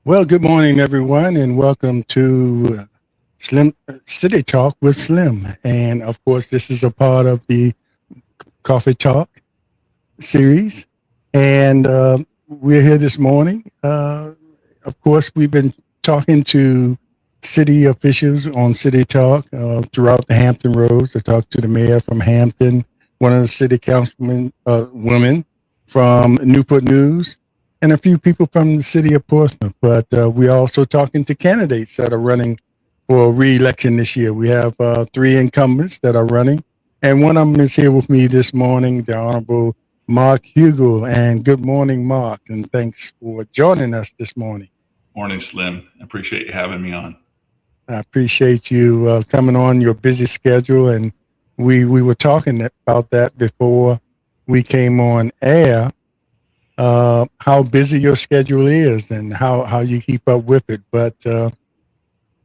Well, good morning, everyone, and welcome to Slim City Talk with Slim. And of course, this is a part of the Coffee Talk series. And we're here this morning. Of course, we've been talking to city officials on City Talk throughout the Hampton Roads. I talked to the mayor from Hampton, one of the city councilmen, women from Newport News, and a few people from the city of Portsmouth. But we're also talking to candidates that are running for re-election this year. We have three incumbents that are running, and one of them is here with me this morning, the Honorable Mark Hugel. And good morning, Mark, and thanks for joining us this morning. Morning, Slim. I appreciate you having me on. I appreciate you coming on your busy schedule, and we were talking about that before we came on air. How busy your schedule is and how you keep up with it. But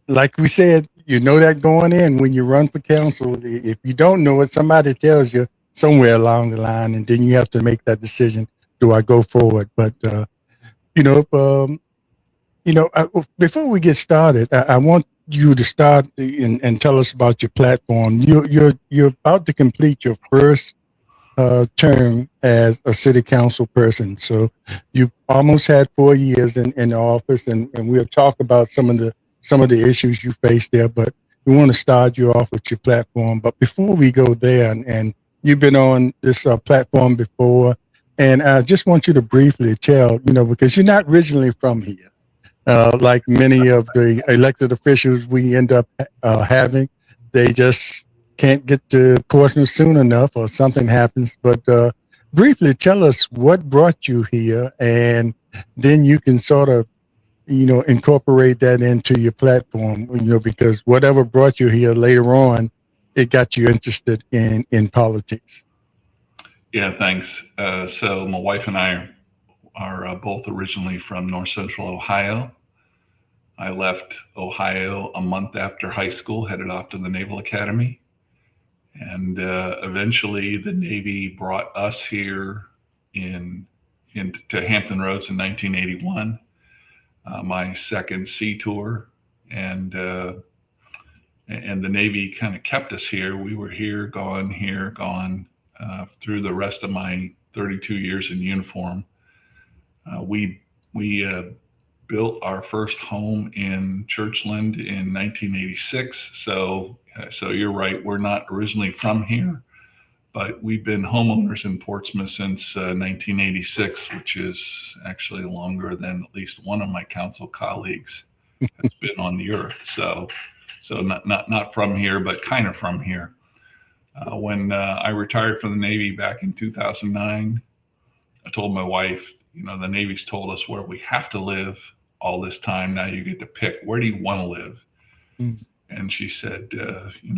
like we said, you know that going in when you run for council. If you don't know it, somebody tells you somewhere along the line, and then you have to make that decision: do I go forward? But you know, um, before we get started, I want you to start and tell us about your platform. You're about to complete your first term as a city council person. So you almost had 4 years in the office, and we'll talk about some of the issues you face there. But we want to start you off with your platform. But before we go there, and you've been on this platform before, and I just want you to briefly tell, because you're not originally from here. Like many of the elected officials we end up having, they just can't get to Portsmouth soon enough, or something happens. But briefly tell us what brought you here, and then you can sort of, incorporate that into your platform, because whatever brought you here later on, it got you interested in politics. Yeah, thanks. So my wife and I are both originally from North Central Ohio. I left Ohio a month after high school, headed off to the Naval Academy. And eventually the Navy brought us here to Hampton Roads in 1981, my second sea tour. And the Navy kind of kept us here. We were here, gone, through the rest of my 32 years in uniform. We built our first home in Churchland in 1986. So you're right. We're not originally from here, but we've been homeowners in Portsmouth since 1986, which is actually longer than at least one of my council colleagues has been on the earth. So not from here, but kind of from here. When I retired from the Navy back in 2009, I told my wife, the Navy's told us where we have to live all this time. Now you get to pick, where do you want to live? Mm. And she said,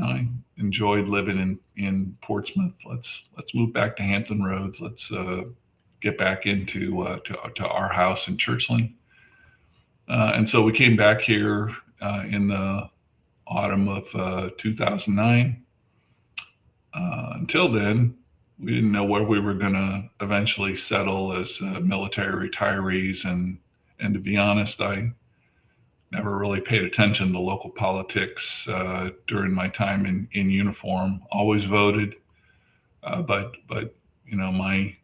I enjoyed living in Portsmouth. Let's move back to Hampton Roads. Let's get back into to our house in Churchland. And so we came back here in the autumn of 2009. Until then, we didn't know where we were going to eventually settle as military retirees. And to be honest, I never really paid attention to local politics during my time in uniform. Always voted, but my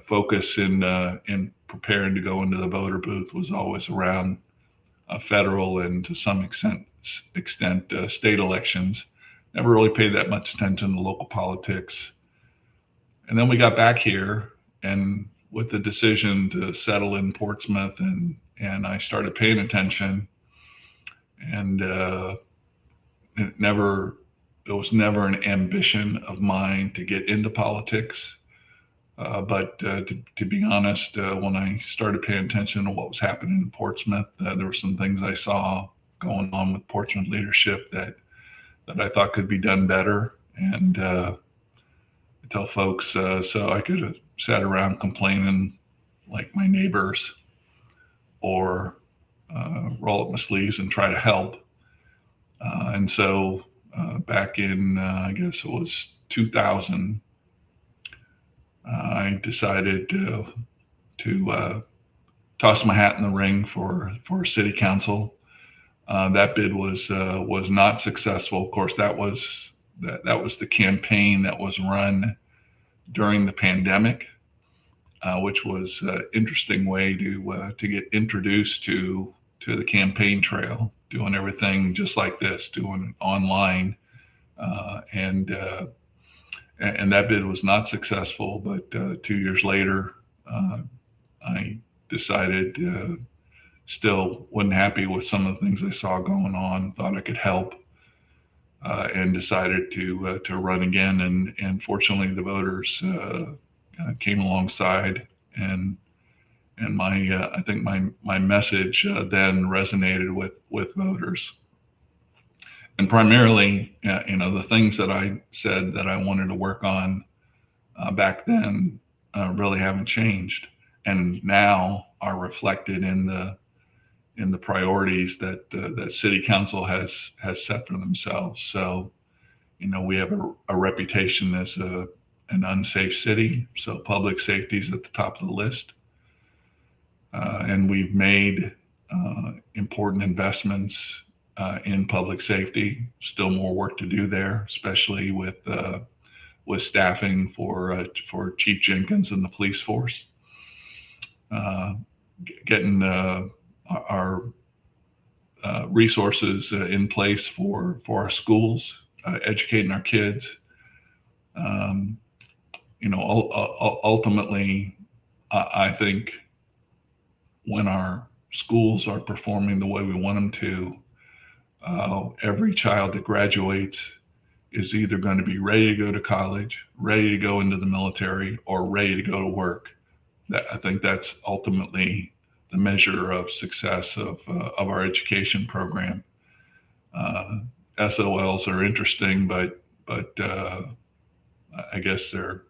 focus in preparing to go into the voter booth was always around federal and to some extent state elections. Never really paid that much attention to local politics. And then we got back here, and with the decision to settle in Portsmouth, and I started paying attention, and it was never an ambition of mine to get into politics. But to be honest, when I started paying attention to what was happening in Portsmouth, there were some things I saw going on with Portsmouth leadership that I thought could be done better. And I tell folks, so I could have sat around complaining like my neighbors, or roll up my sleeves and try to help. And so back in, I guess it was 2000, I decided to tossed my hat in the ring for city council. That bid was not successful. Of course, that was the campaign that was run during the pandemic, which was an interesting way to get introduced to the campaign trail, doing everything just like this, doing it online, and that bid was not successful. But 2 years later, I decided. Still wasn't happy with some of the things I saw going on. Thought I could help, and decided to run again. And fortunately, the voters came alongside, and my I think my message then resonated with voters. And primarily, the things that I said that I wanted to work on back then really haven't changed, and now are reflected in the priorities that that city council has set for themselves. So, we have a reputation as an unsafe city, so public safety is at the top of the list, and we've made important investments in public safety. Still more work to do there, especially with staffing for Chief Jenkins and the police force. Getting our resources in place for our schools, educating our kids. Ultimately, I think when our schools are performing the way we want them to, every child that graduates is either going to be ready to go to college, ready to go into the military, or ready to go to work. I think that's ultimately the measure of success of our education program. SOLs are interesting, but I guess they're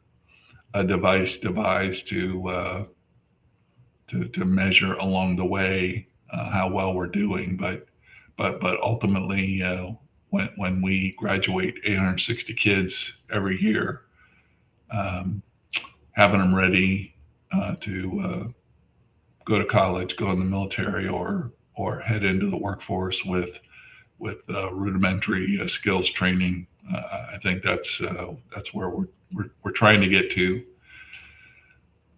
a device devised to measure along the way how well we're doing. But ultimately, when we graduate 860 kids every year, having them ready to go to college, go in the military, or head into the workforce with rudimentary skills training. I think that's where we're trying to get to.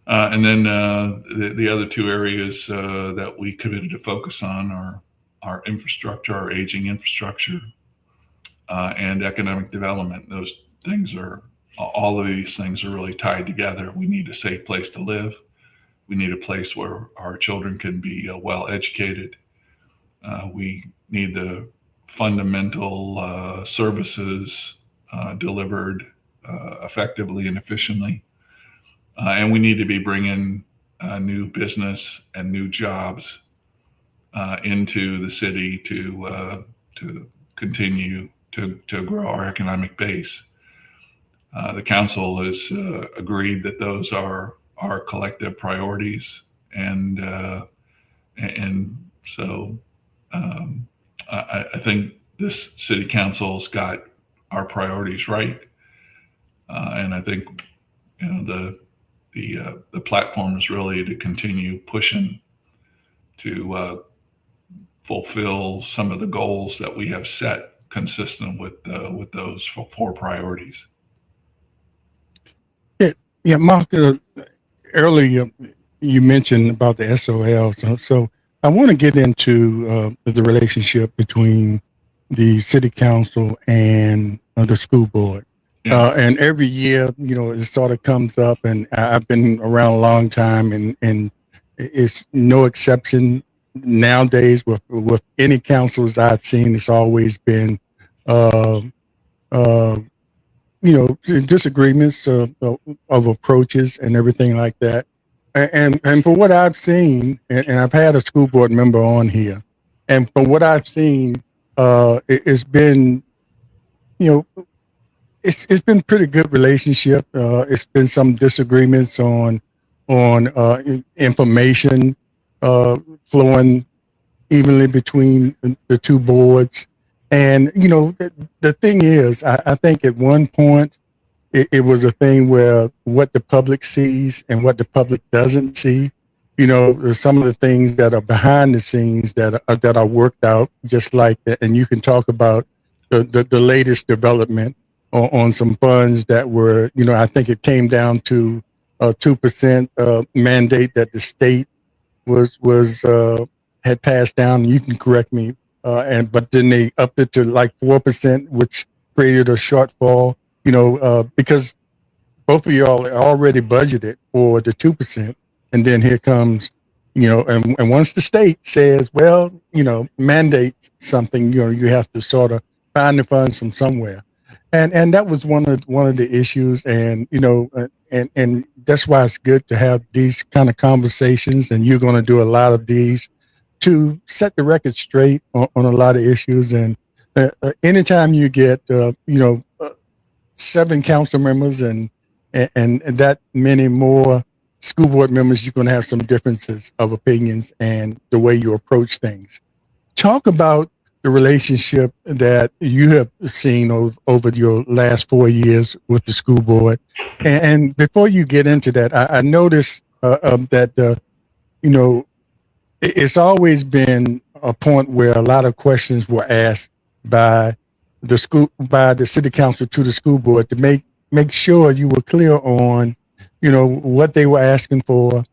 And then the other two areas that we committed to focus on are our infrastructure, our aging infrastructure, and economic development. Those things all of these things are really tied together. We need a safe place to live. We need a place where our children can be well educated. We need the fundamental services delivered effectively and efficiently. And we need to be bringing new business and new jobs into the city to continue to grow our economic base. The council has agreed that those are our collective priorities, and so I think this city council's got our priorities right, and I think the platform is really to continue pushing to fulfill some of the goals that we have set consistent with those four priorities. Yeah, Mark, earlier you mentioned about the SOL. So I want to get into the relationship between the city council and the school board. Yeah. And every year, it sort of comes up, and I've been around a long time, and it's no exception nowadays with any councils I've seen. It's always been, disagreements of approaches and everything like that. And for what I've seen, and I've had a school board member on here, and from what I've seen, it's been, it's been pretty good relationship. It's been some disagreements on information flowing evenly between the two boards. And the thing is, I think at one point it was a thing where what the public sees and what the public doesn't see some of the things that are behind the scenes that are worked out just like that. And you can talk about the latest development on some funds that were, I think it came down to a 2% mandate that the state was had passed down. You can correct me, but then they upped it to like 4%, which created a shortfall. Because both of y'all are already budgeted for the 2%, and then here comes, and once the state says, well, mandate something, you have to sort of find the funds from somewhere, and that was one of the issues, and that's why it's good to have these kind of conversations, and you're going to do a lot of these to set the record straight on a lot of issues, and anytime you get, 7 council members and that many more school board members, you're going to have some differences of opinions and the way you approach things. Talk about the relationship that you have seen over your last 4 years with the school board. And before you get into that, I noticed that, it's always been a point where a lot of questions were asked by the city council to the school board to make sure you were clear on, what they were asking for.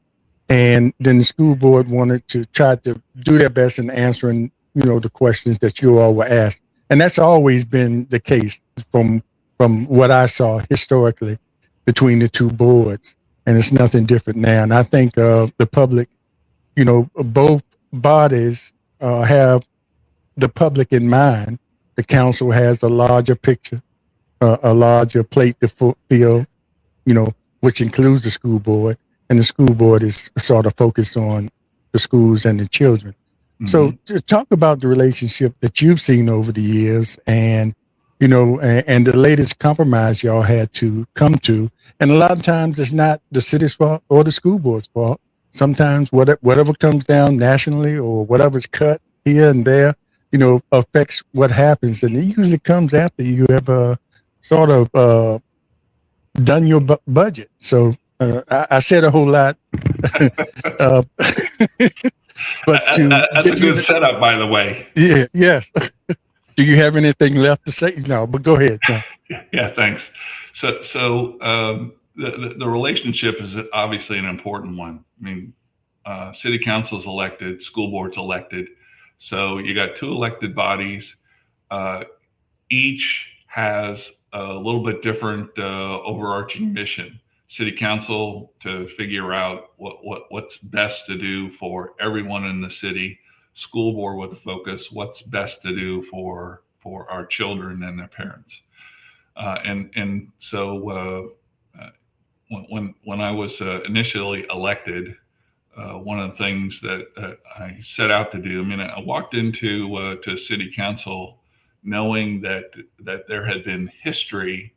And then the school board wanted to try to do their best in answering, the questions that you all were asked. And that's always been the case from what I saw historically between the two boards. And it's nothing different now. And I think the public, both bodies have the public in mind. The council has a larger picture, a larger plate to fulfill, which includes the school board, and the school board is sort of focused on the schools and the children. Mm-hmm. So to talk about the relationship that you've seen over the years, and and the latest compromise y'all had to come to, and a lot of times it's not the city's fault or the school board's fault. Sometimes whatever comes down nationally or whatever's cut here and there, affects what happens, and it usually comes after you have sort of done your budget. So I said a whole lot, but that's a good setup, by the way. Yeah. Yes. Do you have anything left to say? No, but go ahead. No. Yeah. Thanks. So the relationship is obviously an important one. I mean, city council is elected, school board's elected. So you got 2 elected bodies. Each has a little bit different overarching mission. City council to figure out what's best to do for everyone in the city. School board with a focus, what's best to do for our children and their parents. So when I was initially elected, one of the things that I set out to do, I walked into to city council knowing that there had been history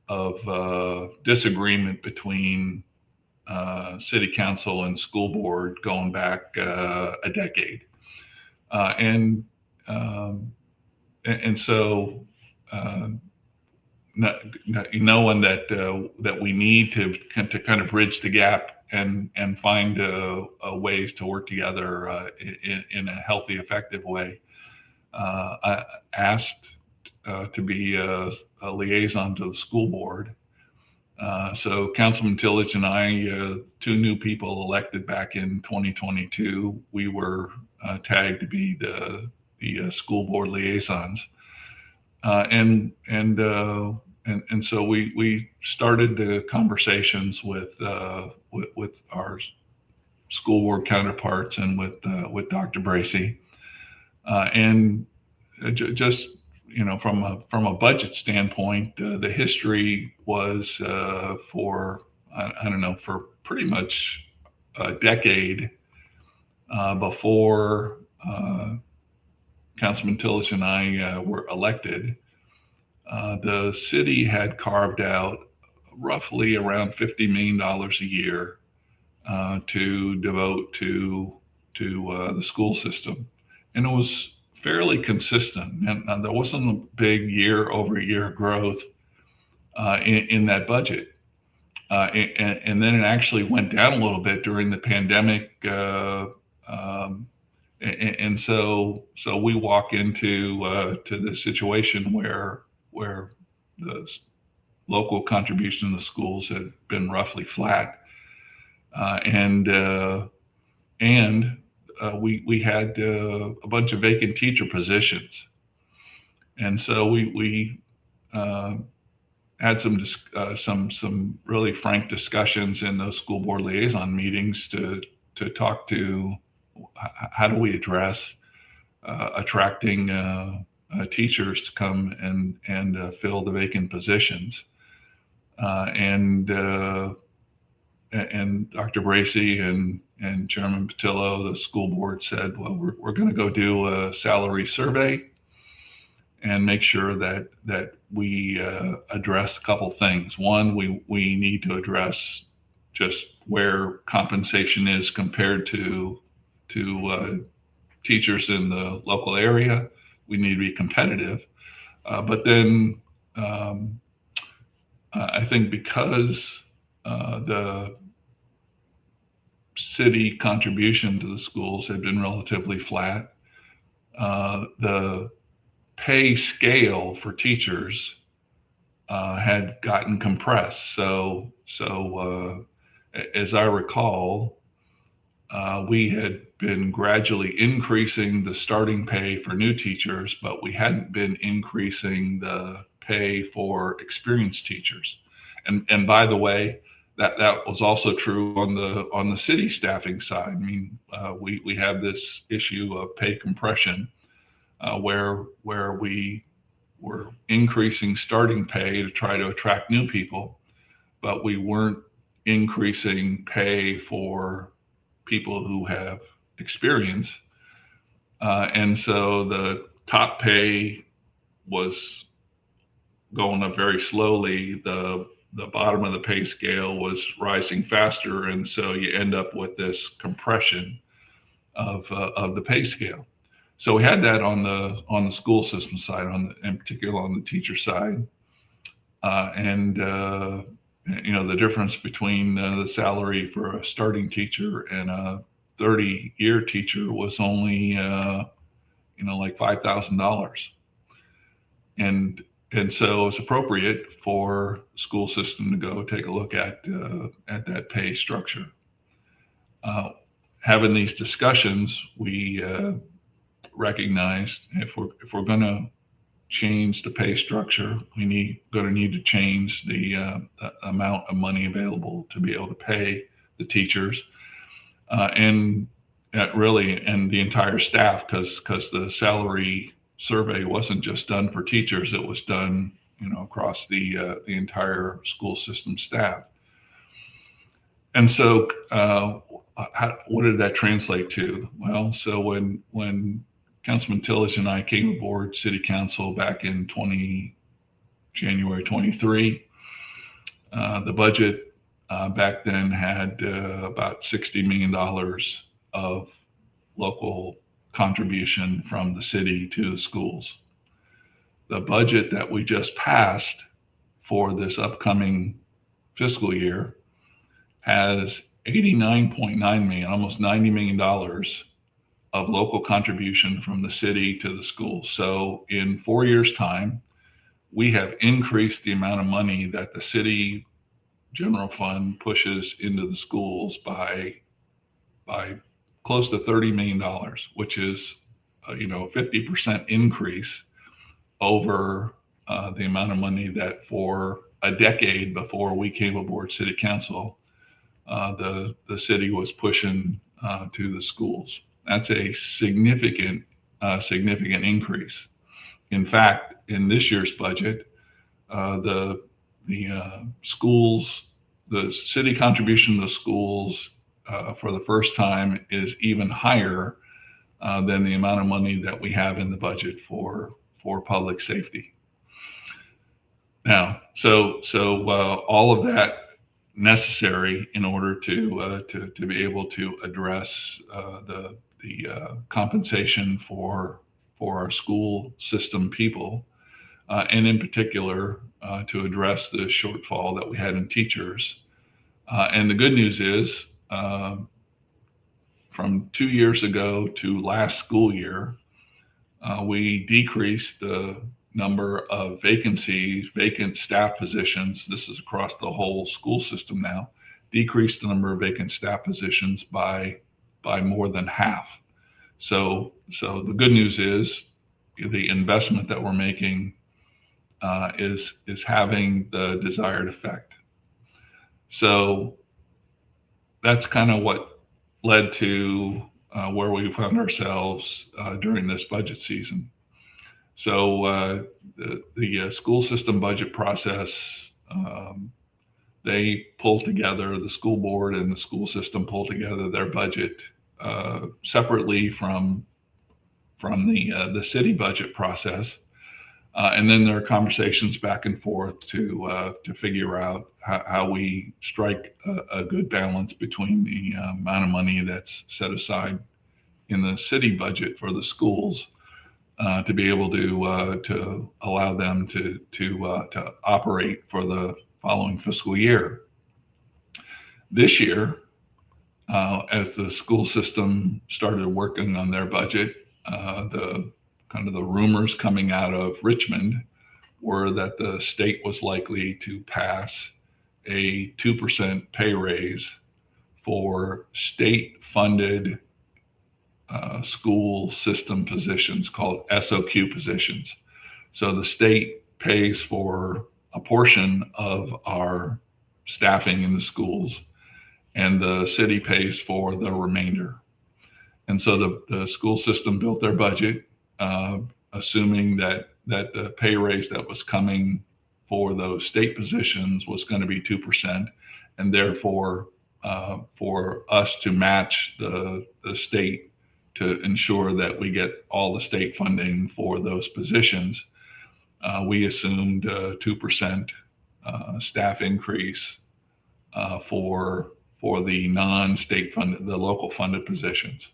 of disagreement between city council and school board going back a decade, and so knowing that we need to kind of bridge the gap and find ways to work together in a healthy, effective way. I asked to be a liaison to the school board. So Councilman Tillage and I, 2 new people elected back in 2022, we were tagged to be the school board liaisons. And so we started the conversations with our school board counterparts and with Dr. Bracy, and just from a budget standpoint, the history was for pretty much a decade before Councilman Tillis and I were elected. The city had carved out roughly around $50 million a year to devote to the school system, and it was fairly consistent, and there wasn't a big year-over-year growth in that budget. and then it actually went down a little bit during the pandemic. And so we walk into to this situation where the local contribution to the schools had been roughly flat, and we had a bunch of vacant teacher positions, and so we had some really frank discussions in those school board liaison meetings to talk to how do we address attracting teachers to come and fill the vacant positions. And Dr. Bracy and Chairman Patillo, the school board, said, well, we're going to go do a salary survey and make sure that we address a couple things. One, we need to address just where compensation is compared to teachers in the local area. We need to be competitive. But then I think because the city contribution to the schools had been relatively flat, the pay scale for teachers had gotten compressed. So as I recall, we had been gradually increasing the starting pay for new teachers, but we hadn't been increasing the pay for experienced teachers. And by the way, that was also true on the city staffing side. I mean, we have this issue of pay compression where we were increasing starting pay to try to attract new people, but we weren't increasing pay for people who have experience. And so the top pay was going up very slowly. The bottom of the pay scale was rising faster. And so you end up with this compression of the pay scale. So we had that on the school system side, in particular on the teacher side. And the difference between the salary for a starting teacher and a 30-year teacher was only like $5,000, and so it's appropriate for the school system to go take a look at that pay structure. Having these discussions, we recognized if we're going to change the pay structure, going to need to change the amount of money available to be able to pay the teachers and the entire staff, because the salary survey wasn't just done for teachers; it was done across the entire school system staff. And so, what did that translate to? Well, so when Councilman Tillage and I came aboard City Council back in January 23. The budget back then had about $60 million of local contribution from the city to the schools. The budget that we just passed for this upcoming fiscal year has $89.9 million, almost $90 million of local contribution from the city to the schools. So in 4 years' time, we have increased the amount of money that the city general fund pushes into the schools by close to $30 million, which is a 50% increase over the amount of money that for a decade before we came aboard City Council, the city was pushing to the schools. That's a significant increase. In fact, in this year's budget, the city contribution to the schools for the first time is even higher than the amount of money that we have in the budget for public safety. Now, so all of that necessary in order to be able to address the compensation for our school system people, and in particular to address the shortfall that we had in teachers. And the good news is, from 2 years ago to last school year, we decreased the number of vacancies, vacant staff positions. This is across the whole school system now. Decreased the number of vacant staff positions by more than half. So the good news is the investment that we're making is having the desired effect. So that's kind of what led to where we found ourselves during this budget season. So the school system budget process, they pull together, the school board and the school system pull together their budget separately from the city budget process. And then there are conversations back and forth to figure out how we strike a good balance between the amount of money that's set aside in the city budget for the schools to be able to allow them to operate for the following fiscal year. This year, as the school system started working on their budget, the rumors coming out of Richmond were that the state was likely to pass a 2% pay raise for state-funded school system positions called SOQ positions. So the state pays for a portion of our staffing in the schools, and the city pays for the remainder. And so the school system built their budget, assuming that the pay raise that was coming for those state positions was going to be 2%, and therefore for us to match the state to ensure that we get all the state funding for those positions, we assumed a 2% staff increase for the non-state funded, the local funded positions.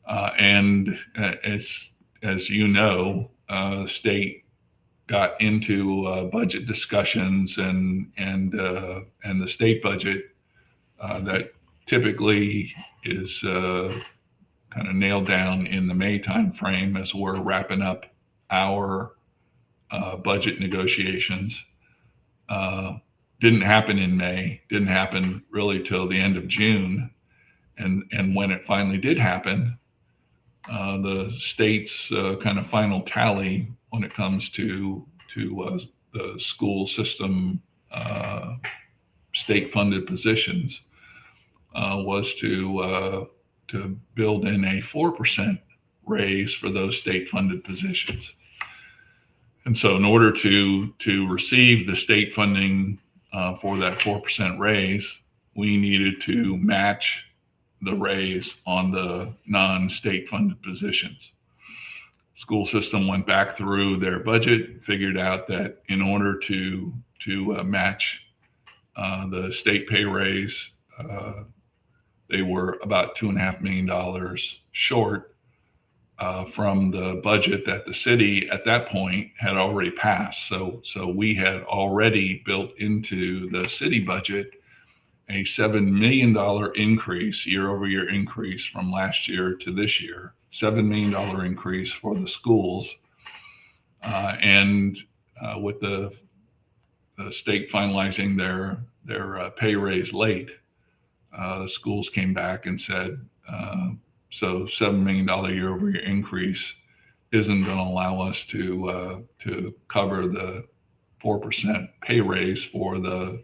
And as you know, the state got into budget discussions and the state budget that typically is kind of nailed down in the May timeframe as we're wrapping up our budget negotiations. Didn't happen in May, didn't happen really till the end of June. And when it finally did happen, the state's kind of final tally when it comes to the school system state-funded positions was to build in a 4% raise for those state-funded positions. And so in order to receive the state funding for that 4% raise, we needed to match the raise on the non-state funded positions. School system went back through their budget, figured out that in order to match the state pay raise, they were about $2.5 million short from the budget that the city at that point had already passed. So we had already built into the city budget a $7 million increase, year-over-year increase from last year to this year, $7 million increase for the schools. And with the state finalizing their pay raise late, the schools came back and said, so $7 million year-over-year increase isn't going to allow us to cover the 4% pay raise for the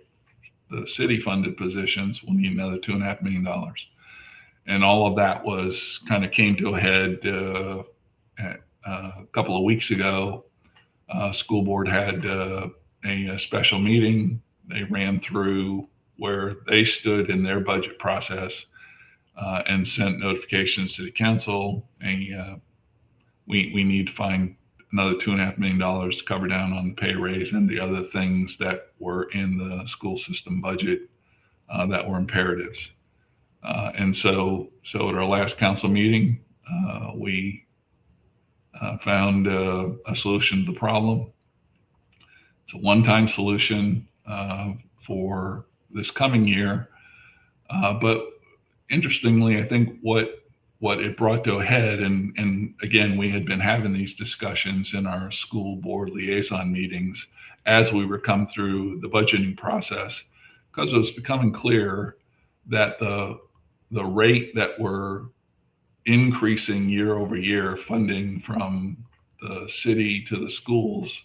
city-funded positions. We'll need another $2.5 million. And all of that was kind of came to a head a couple of weeks ago. School board had a special meeting. They ran through where they stood in their budget process and sent notifications to the council. And we need to find another $2.5 million to cover down on the pay raise and the other things that were in the school system budget that were imperatives. And so at our last council meeting, we found a solution to the problem. It's a one-time solution for this coming year. But interestingly, I think what it brought to a head, and again, we had been having these discussions in our school board liaison meetings as we were come through the budgeting process, because it was becoming clear that the rate that we're increasing year over year funding from the city to the schools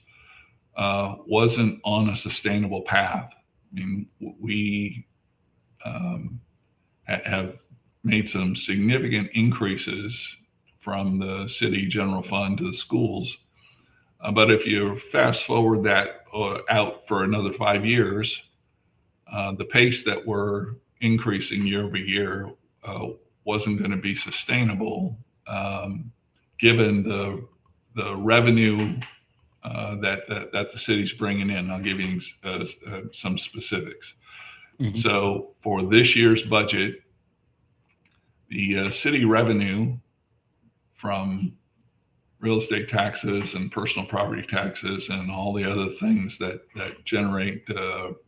wasn't on a sustainable path. I mean, we have made some significant increases from the city general fund to the schools. But if you fast forward that out for another 5 years, the pace that we're increasing year over year wasn't going to be sustainable, given the revenue that the city's bringing in. I'll give you some specifics. Mhm. So for this year's budget, the city revenue from real estate taxes and personal property taxes and all the other things that generate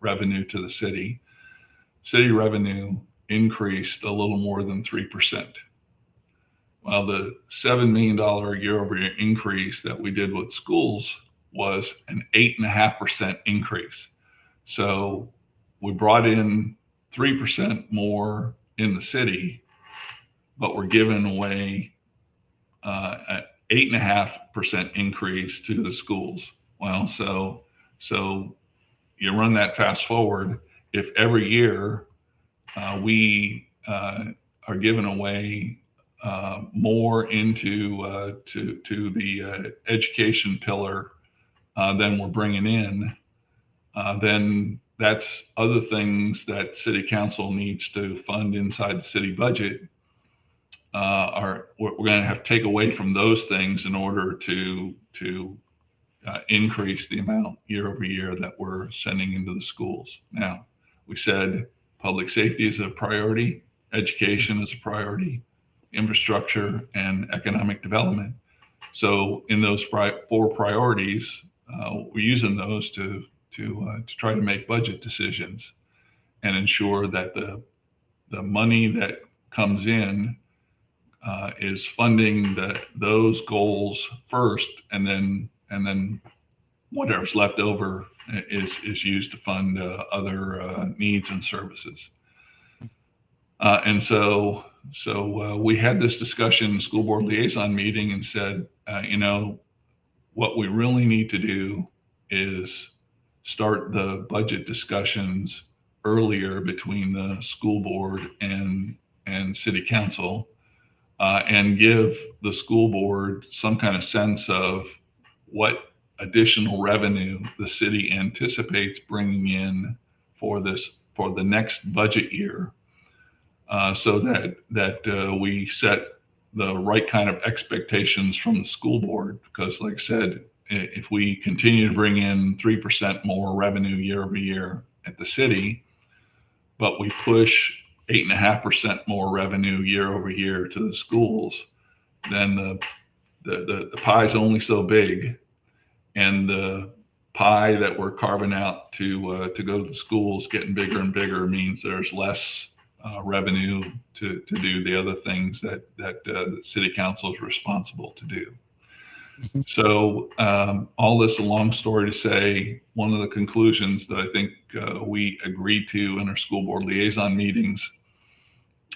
revenue to the city revenue increased a little more than 3%. While the $7 million year over year increase that we did with schools was an 8.5% increase. So we brought in 3% more in the city, but we're giving away an 8.5% increase to the schools. Well, so you run that fast forward. If every year we are giving away more into to the education pillar than we're bringing in, then that's other things that city council needs to fund inside the city budget. We're going to have to take away from those things in order to increase the amount year over year that we're sending into the schools. Now, we said public safety is a priority, education is a priority, infrastructure, and economic development. So in those four priorities, we're using those to try to make budget decisions and ensure that the money that comes in is funding those goals first, and then whatever's left over is used to fund other needs and services. And so we had this discussion in the school board liaison meeting and said, what we really need to do is start the budget discussions earlier between the school board and city council, and give the school board some kind of sense of what additional revenue the city anticipates bringing in for the next budget year, so that we set the right kind of expectations from the school board. Because, like I said, if we continue to bring in 3% more revenue year over year at the city, but we push 8.5% more revenue year over year to the schools, then the pie is only so big, and the pie that we're carving out to go to the schools getting bigger and bigger means there's less revenue to do the other things that the city council is responsible to do. Mm-hmm. So all this a long story to say, one of the conclusions that I think we agreed to in our school board liaison meetings,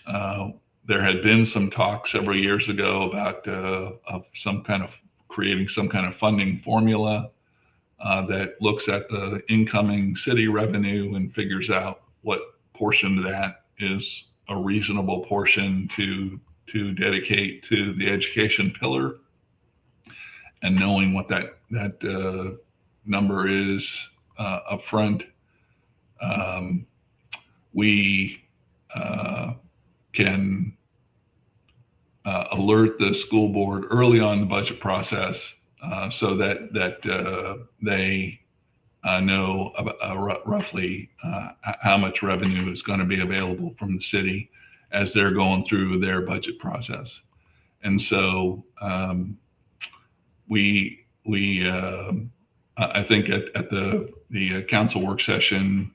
there had been some talk several years ago about of some kind of creating some kind of funding formula that looks at the incoming city revenue and figures out what portion of that is a reasonable portion to dedicate to the education pillar. And knowing what that number is up front, we can alert the school board early on in the budget process, so that they know roughly how much revenue is going to be available from the city as they're going through their budget process. And so I think at the council work session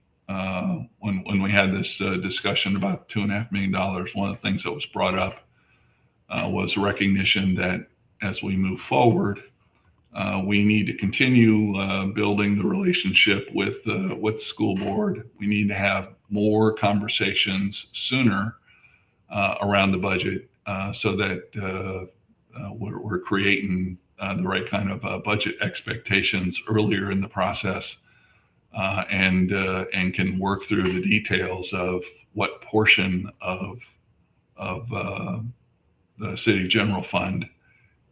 when we had this discussion about $2.5 million, one of the things that was brought up was recognition that as we move forward, we need to continue building the relationship with the school board. We need to have more conversations sooner around the budget so that we're creating the right kind of budget expectations earlier in the process, and can work through the details of what portion of the city general fund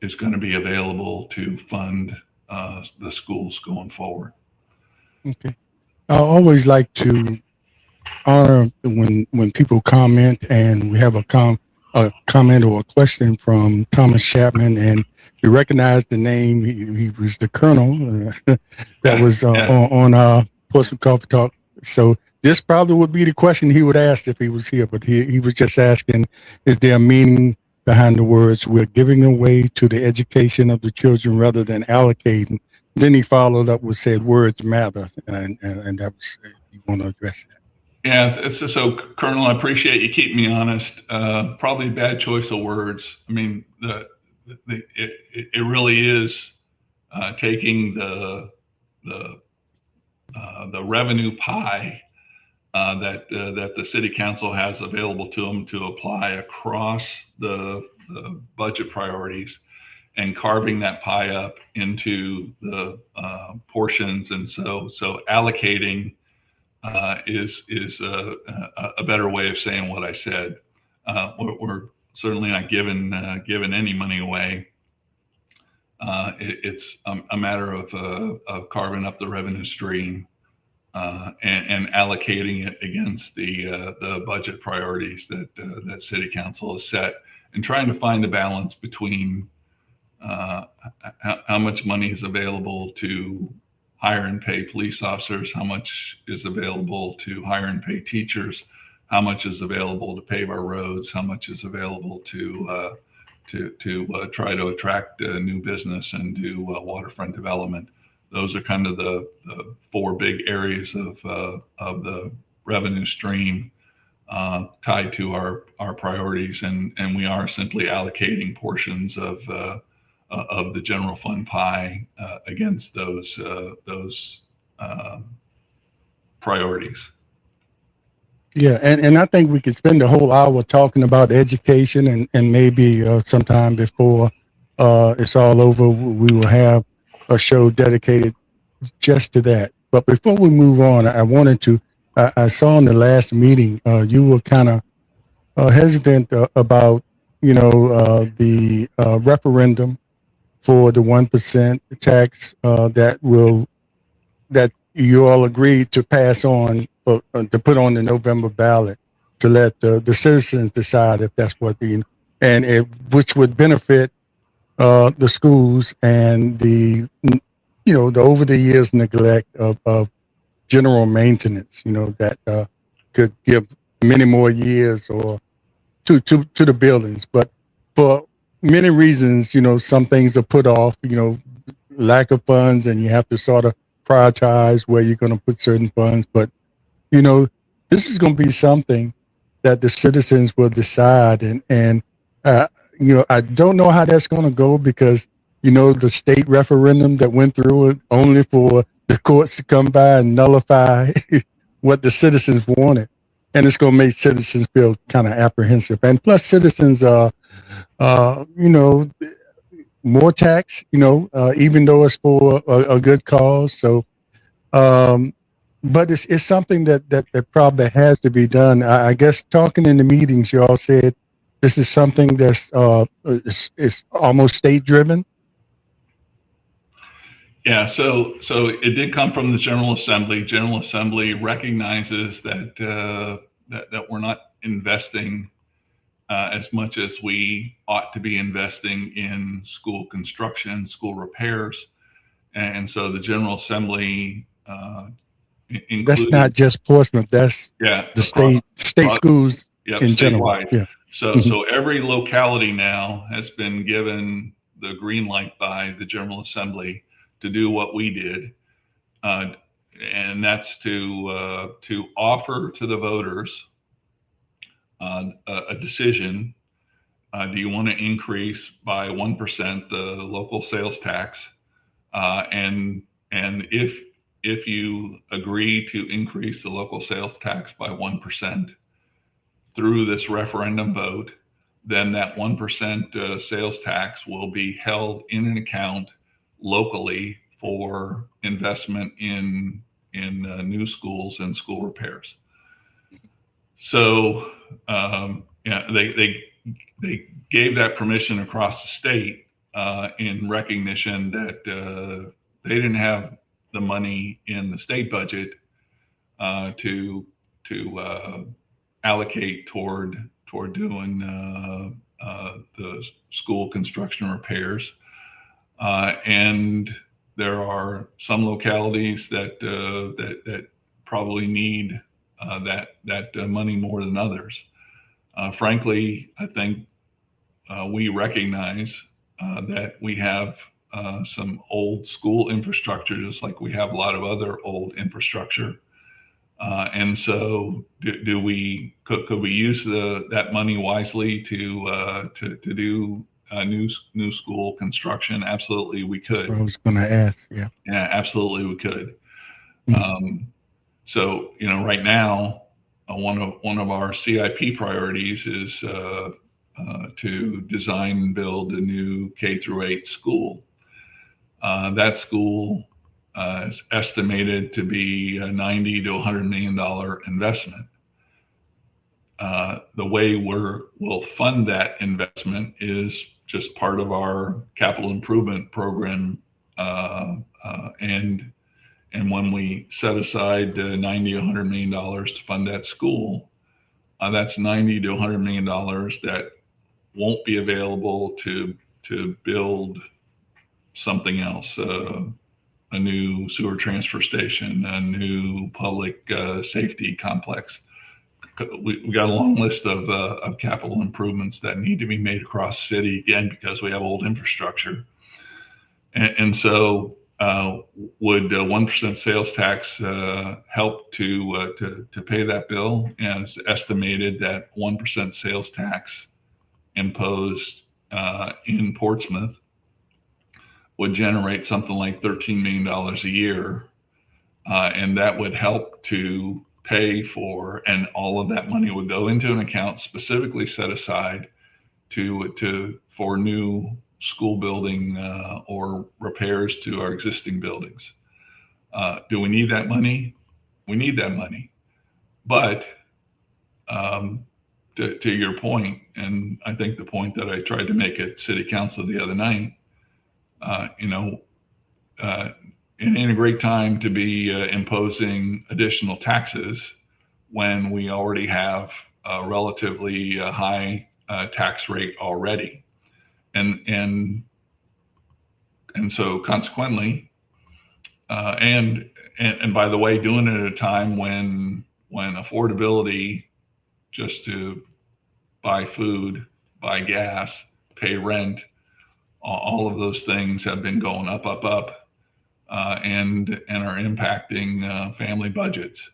is going to be available to fund the schools going forward. Okay. I always like to honor when people comment, and we have a comment or a question from Thomas Chapman, and we recognize the name. He was the colonel that was on Portsmouth Coffee Talk. So this probably would be the question he would ask if he was here, but he was just asking, is there a meaning behind the words, we're giving away to the education of the children rather than allocating? Then he followed up with said words matter, and that was, you want to address that. Yeah, so Colonel, I appreciate you keeping me honest. Probably a bad choice of words. I mean, it really is taking the revenue pie that the city council has available to them to apply across the budget priorities, and carving that pie up into the portions, and so allocating is a better way of saying what I said. We're certainly not giving any money away. It's a matter of carving up the revenue stream and allocating it against the budget priorities that City Council has set, and trying to find a balance between how much money is available to hire and pay police officers, how much is available to hire and pay teachers, how much is available to pave our roads, how much is available to try to attract new business and do waterfront development. Those are kind of the four big areas of the revenue stream tied to our priorities, and we are simply allocating portions of the general fund pie against those priorities. Yeah, and I think we could spend the whole hour talking about education, and maybe sometime before it's all over, we will have a show dedicated just to that. But before we move on, I wanted to, I saw in the last meeting, you were kind of hesitant about, the referendum for the 1% tax that you all agreed to pass on, to put on the November ballot, to let the citizens decide if that's which would benefit the schools and the over the years neglect of general maintenance, that could give many more years or to the buildings. But for many reasons, some things are put off, lack of funds, and you have to sort of prioritize where you're going to put certain funds. But, this is going to be something that the citizens will decide. And I don't know how that's going to go, because, the state referendum that went through it only for the courts to come by and nullify what the citizens wanted. And it's going to make citizens feel kind of apprehensive. And plus, citizens are, more tax, even though it's for a good cause. So, but it's something that probably has to be done. I guess talking in the meetings, you all said this is something that's it's almost state driven. Yeah, so it did come from the General Assembly. General Assembly recognizes that we're not investing as much as we ought to be investing in school construction, school repairs, and so the General Assembly included. That's not just Portsmouth. That's the state schools in general. Yeah. So every locality now has been given the green light by the General Assembly to do what we did. and that's to offer to the voters a decision. Do you want to increase by 1% the local sales tax? And if you agree to increase the local sales tax by 1% through this referendum vote, then that 1% sales tax will be held in an account locally for investment in new schools and school repairs. So yeah, they gave that permission across the state in recognition that they didn't have the money in the state budget to allocate toward doing the school construction repairs, and there are some localities that probably need that money more than others. Frankly, I think we recognize that we have some old school infrastructure, just like we have a lot of other old infrastructure. And so, could we use that money wisely to do new school construction? Absolutely, we That's what I could. was going to ask. Yeah. Yeah, absolutely, we could. Mhm. So, right now, one of our CIP priorities is to design and build a new K through 8 school. That school is estimated to be a $90 to $100 million investment. The way we'll fund that investment is just part of our capital improvement program, and when we set aside $90 to $100 million to fund that school, that's $90 to $100 million that won't be available to build something else, a new sewer transfer station, a new public safety complex. We got a long list of capital improvements that need to be made across the city, again, because we have old infrastructure. And so would 1% sales tax help to pay that bill? And it's estimated that 1% sales tax imposed in Portsmouth would generate something like $13 million a year. And that would help to pay for, and all of that money would go into an account specifically set aside for new school building or repairs to our existing buildings. Do we need that money? We need that money. But to your point, and I think the point that I tried to make at City Council the other night, it ain't a great time to be imposing additional taxes when we already have a relatively high tax rate already. And so consequently, and by the way, doing it at a time when affordability just to buy food, buy gas, pay rent, all of those things have been going up, and are impacting family budgets.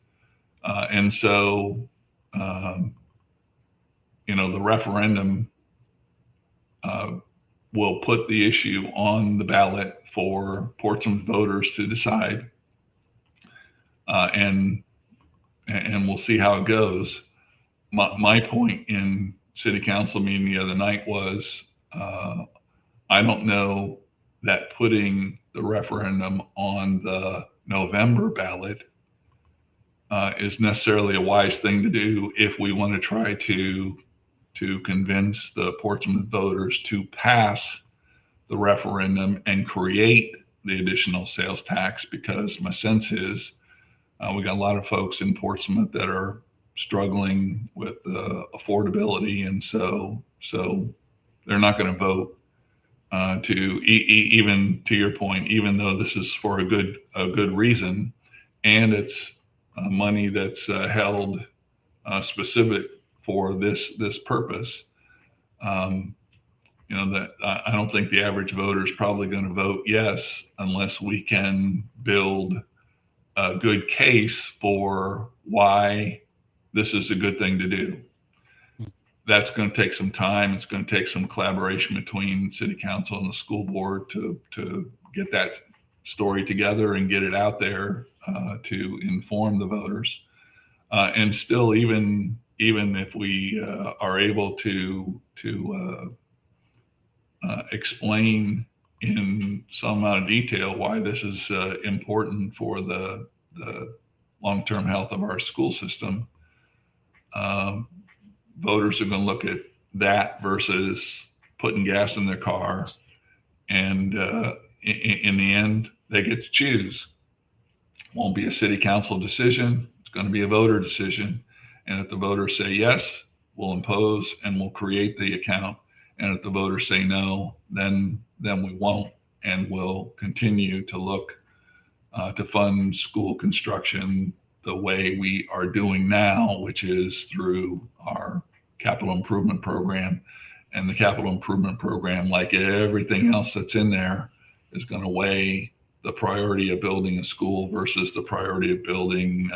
And so, the referendum will put the issue on the ballot for Portsmouth voters to decide, and we'll see how it goes. My point in City Council meeting the other night was, I don't know that putting the referendum on the November ballot is necessarily a wise thing to do if we want to try to convince the Portsmouth voters to pass the referendum and create the additional sales tax, because my sense is we got a lot of folks in Portsmouth that are struggling with affordability, and so they're not going to vote even to your point, even though this is for a good reason, and it's money that's held specific for this purpose. That I don't think the average voter is probably going to vote yes unless we can build a good case for why this is a good thing to do. That's going to take some time. It's going to take some collaboration between city council and the school board to get that story together and get it out there to inform the voters. And still, even if we are able to explain in some amount of detail why this is important for the long-term health of our school system, voters are going to look at that versus putting gas in their car, and in the end, they get to choose. It won't be a city council decision. It's going to be a voter decision. And if the voters say yes, we'll impose and we'll create the account. And if the voters say no, then we won't, and we'll continue to look to fund school construction the way we are doing now, which is through our capital improvement program. And the capital improvement program, like everything else that's in there, is going to weigh the priority of building a school versus the priority of building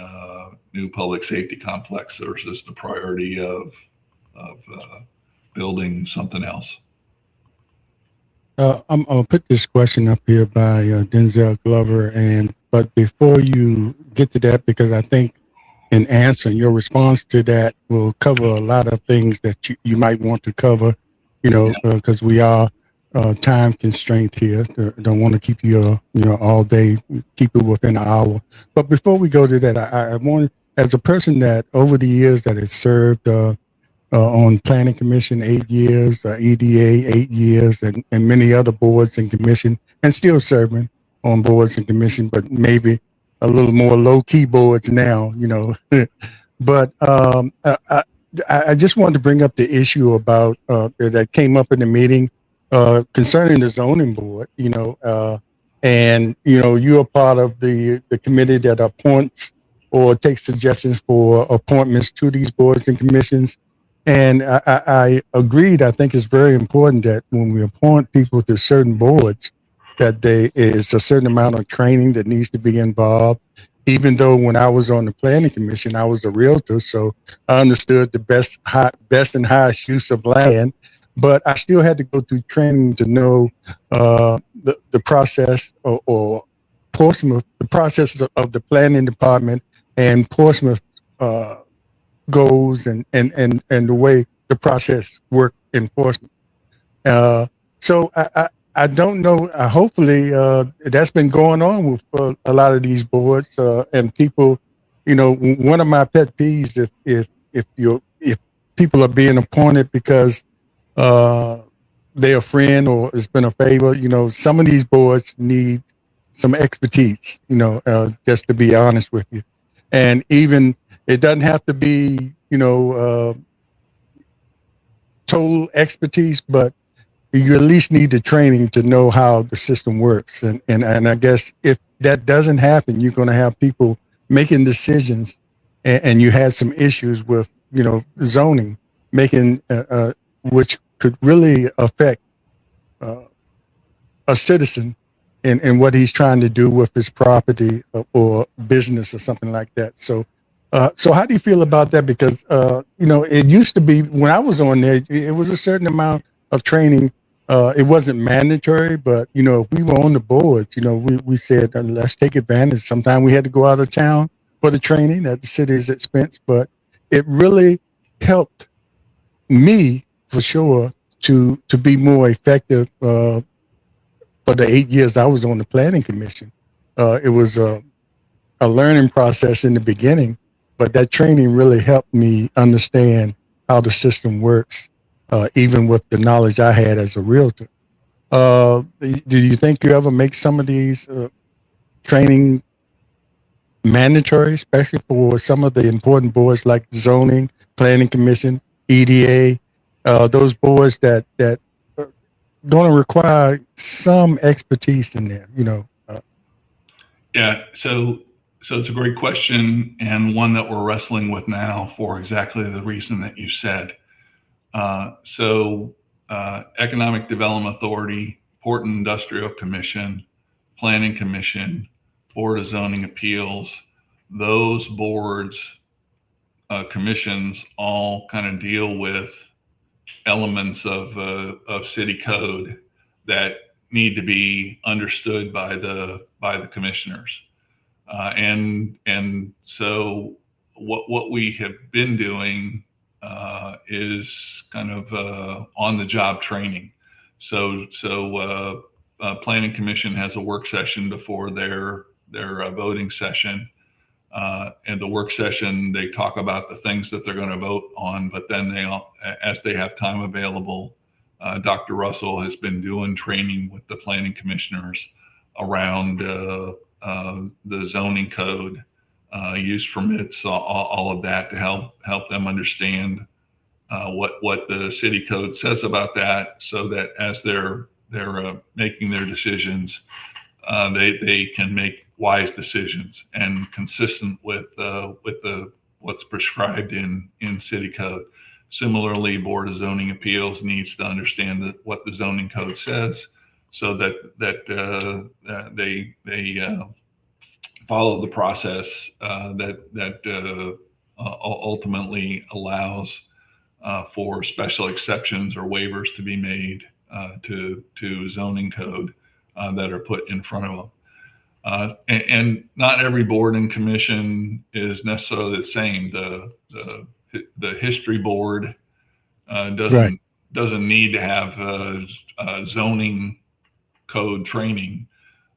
new public safety complex versus the priority of building something else. I'm gonna put this question up here by Denzel Glover, but before you get to that, because I think in answering your response to that will cover a lot of things that you might want to cover, because we are time constrained here. Don't want to keep you all day, keep it within an hour. But before we go to that, I want, as a person that over the years that has served on Planning Commission 8 years, EDA 8 years, and many other boards and commission, and still serving on boards and commission, but maybe a little more low-key boards now, But I just wanted to bring up the issue about that came up in the meeting concerning the zoning board, and you're a part of the committee that appoints or takes suggestions for appointments to these boards and commissions. And I agreed. I think it's very important that when we appoint people to certain boards, that there is a certain amount of training that needs to be involved. Even though when I was on the planning commission, I was a realtor, so I understood the best and highest use of land, but I still had to go through training to know the process or Portsmouth, the process of the planning department and Portsmouth goes and the way the process worked in Portsmouth. So I don't know. Hopefully, that's been going on with a lot of these boards and people. One of my pet peeves if people are being appointed because they're a friend or it's been a favor. Some of these boards need some expertise. Just to be honest with you, and even it doesn't have to be total expertise, but you at least need the training to know how the system works. And I guess if that doesn't happen, you're going to have people making decisions, and you had some issues with, zoning, making, which could really affect a citizen in what he's trying to do with his property or business or something like that. So how do you feel about that? Because, it used to be when I was on there, it was a certain amount of training. It wasn't mandatory, but, if we were on the boards, we said, let's take advantage. Sometimes we had to go out of town for the training at the city's expense, but it really helped me for sure to be more effective for the 8 years I was on the planning commission. It was a learning process in the beginning, but that training really helped me understand how the system works. Even with the knowledge I had as a realtor. Do you think you ever make some of these training mandatory, especially for some of the important boards like zoning, planning commission, EDA, those boards that are going to require some expertise in there, Yeah, so it's a great question, and one that we're wrestling with now for exactly the reason that you said. Economic Development Authority, Port and Industrial Commission, Planning Commission, Board of Zoning Appeals, those boards, commissions all kind of deal with elements of city code that need to be understood by the commissioners. And so what we have been doing is kind of on the job training. So Planning Commission has a work session before their voting session. And the work session, they talk about the things that they're going to vote on, but then as they have time available, Dr. Russell has been doing training with the planning commissioners around the zoning code, use permits, all of that to help them understand what the city code says about that, so that as they're making their decisions, they can make wise decisions and consistent with what's prescribed in city code. Similarly, Board of Zoning Appeals needs to understand what the zoning code says, so that they follow the process that ultimately allows for special exceptions or waivers to be made to zoning code that are put in front of them. And not every board and commission is necessarily the same. The history board Right. doesn't need to have zoning code training,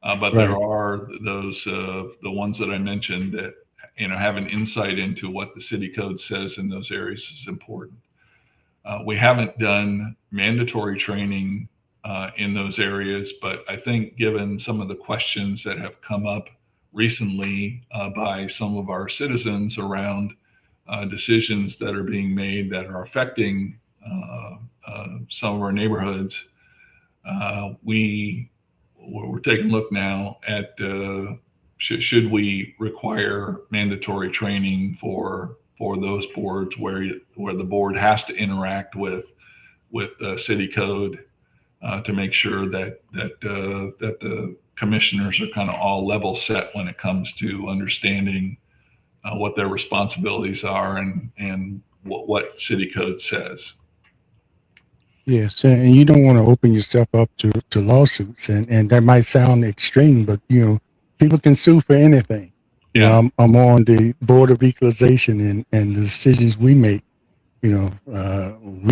but Right. there are those the ones that I mentioned that have an insight into what the city code says in those areas is important. We haven't done mandatory training in those areas, but I think given some of the questions that have come up recently by some of our citizens around decisions that are being made that are affecting some of our neighborhoods, we're taking a look now at should we require mandatory training for those boards where the board has to interact with city code to make sure that the commissioners are kind of all level set when it comes to understanding what their responsibilities are and what city code says. Yes, and you don't want to open yourself up to lawsuits, and that might sound extreme, but people can sue for anything. Yeah. I'm on the Board of Equalization, and the decisions we make, we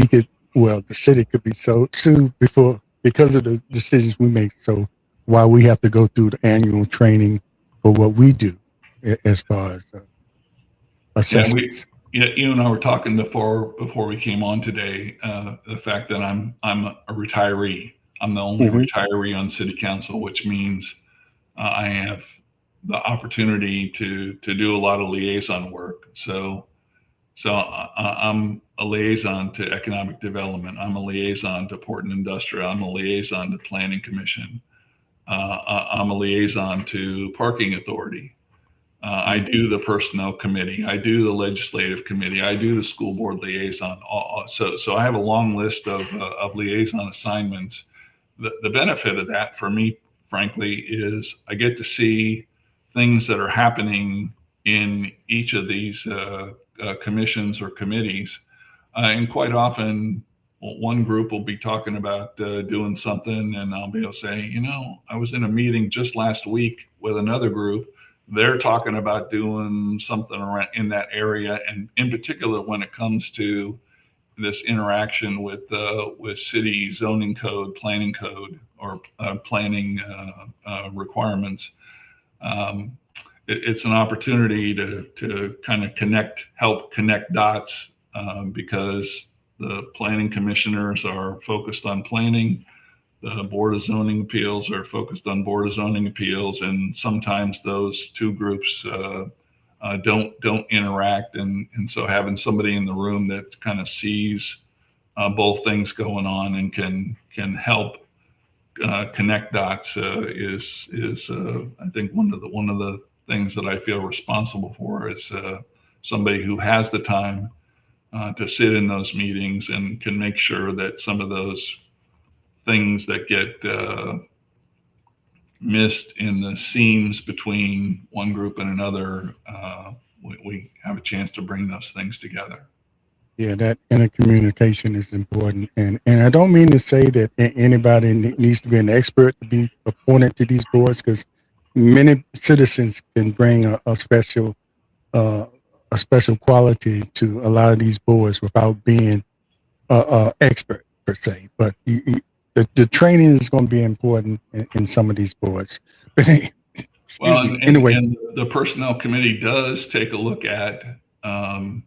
could, the city could be sued because of the decisions we make. So why we have to go through the annual training for what we do as far as Yeah, assessments. you and I were talking before we came on today. The fact that I'm a retiree. I'm the only Hmm. retiree on city council, which means I have the opportunity to do a lot of liaison work. So I'm a liaison to economic development. I'm a liaison to port and industrial. I'm a liaison to planning commission. I'm a liaison to parking authority. I do the personnel committee. I do the legislative committee. I do the school board liaison. So I have a long list of liaison assignments. The benefit of that for me, frankly, is I get to see things that are happening in each of these commissions or committees. And quite often, one group will be talking about doing something, and I'll be able to say, I was in a meeting just last week with another group. They're talking about doing something around in that area, and in particular, when it comes to this interaction with city zoning code, planning code, or planning requirements. It's an opportunity to kind of help connect dots, because the planning commissioners are focused on planning, the Board of Zoning Appeals are focused on Board of Zoning Appeals, and sometimes those two groups don't interact, and so having somebody in the room that kind of sees both things going on and can help connect dots is I think one of the things that I feel responsible for is somebody who has the time to sit in those meetings and can make sure that some of those things that missed in the seams between one group and another, we have a chance to bring those things together. Yeah, that intercommunication is important, and I don't mean to say that anybody needs to be an expert to be appointed to these boards, because many citizens can bring uh, a special quality to a lot of these boards without being expert per se. But the training is going to be important in some of these boards. But excuse Well, me. Anyway, and the personnel committee does take a look at um,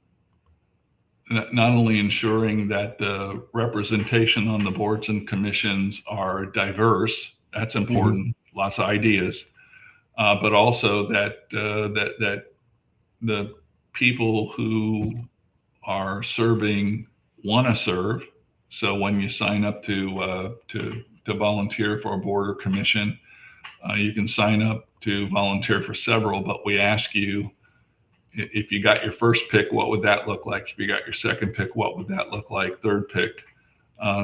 not only ensuring that the representation on the boards and commissions are diverse, that's mhm, important, lots of ideas, but also that the people who are serving want to serve. So when you sign up to volunteer for a board or commission, you can sign up to volunteer for several, but we ask you, if you got your first pick, what would that look like? If you got your second pick, what would that look like? Third pick.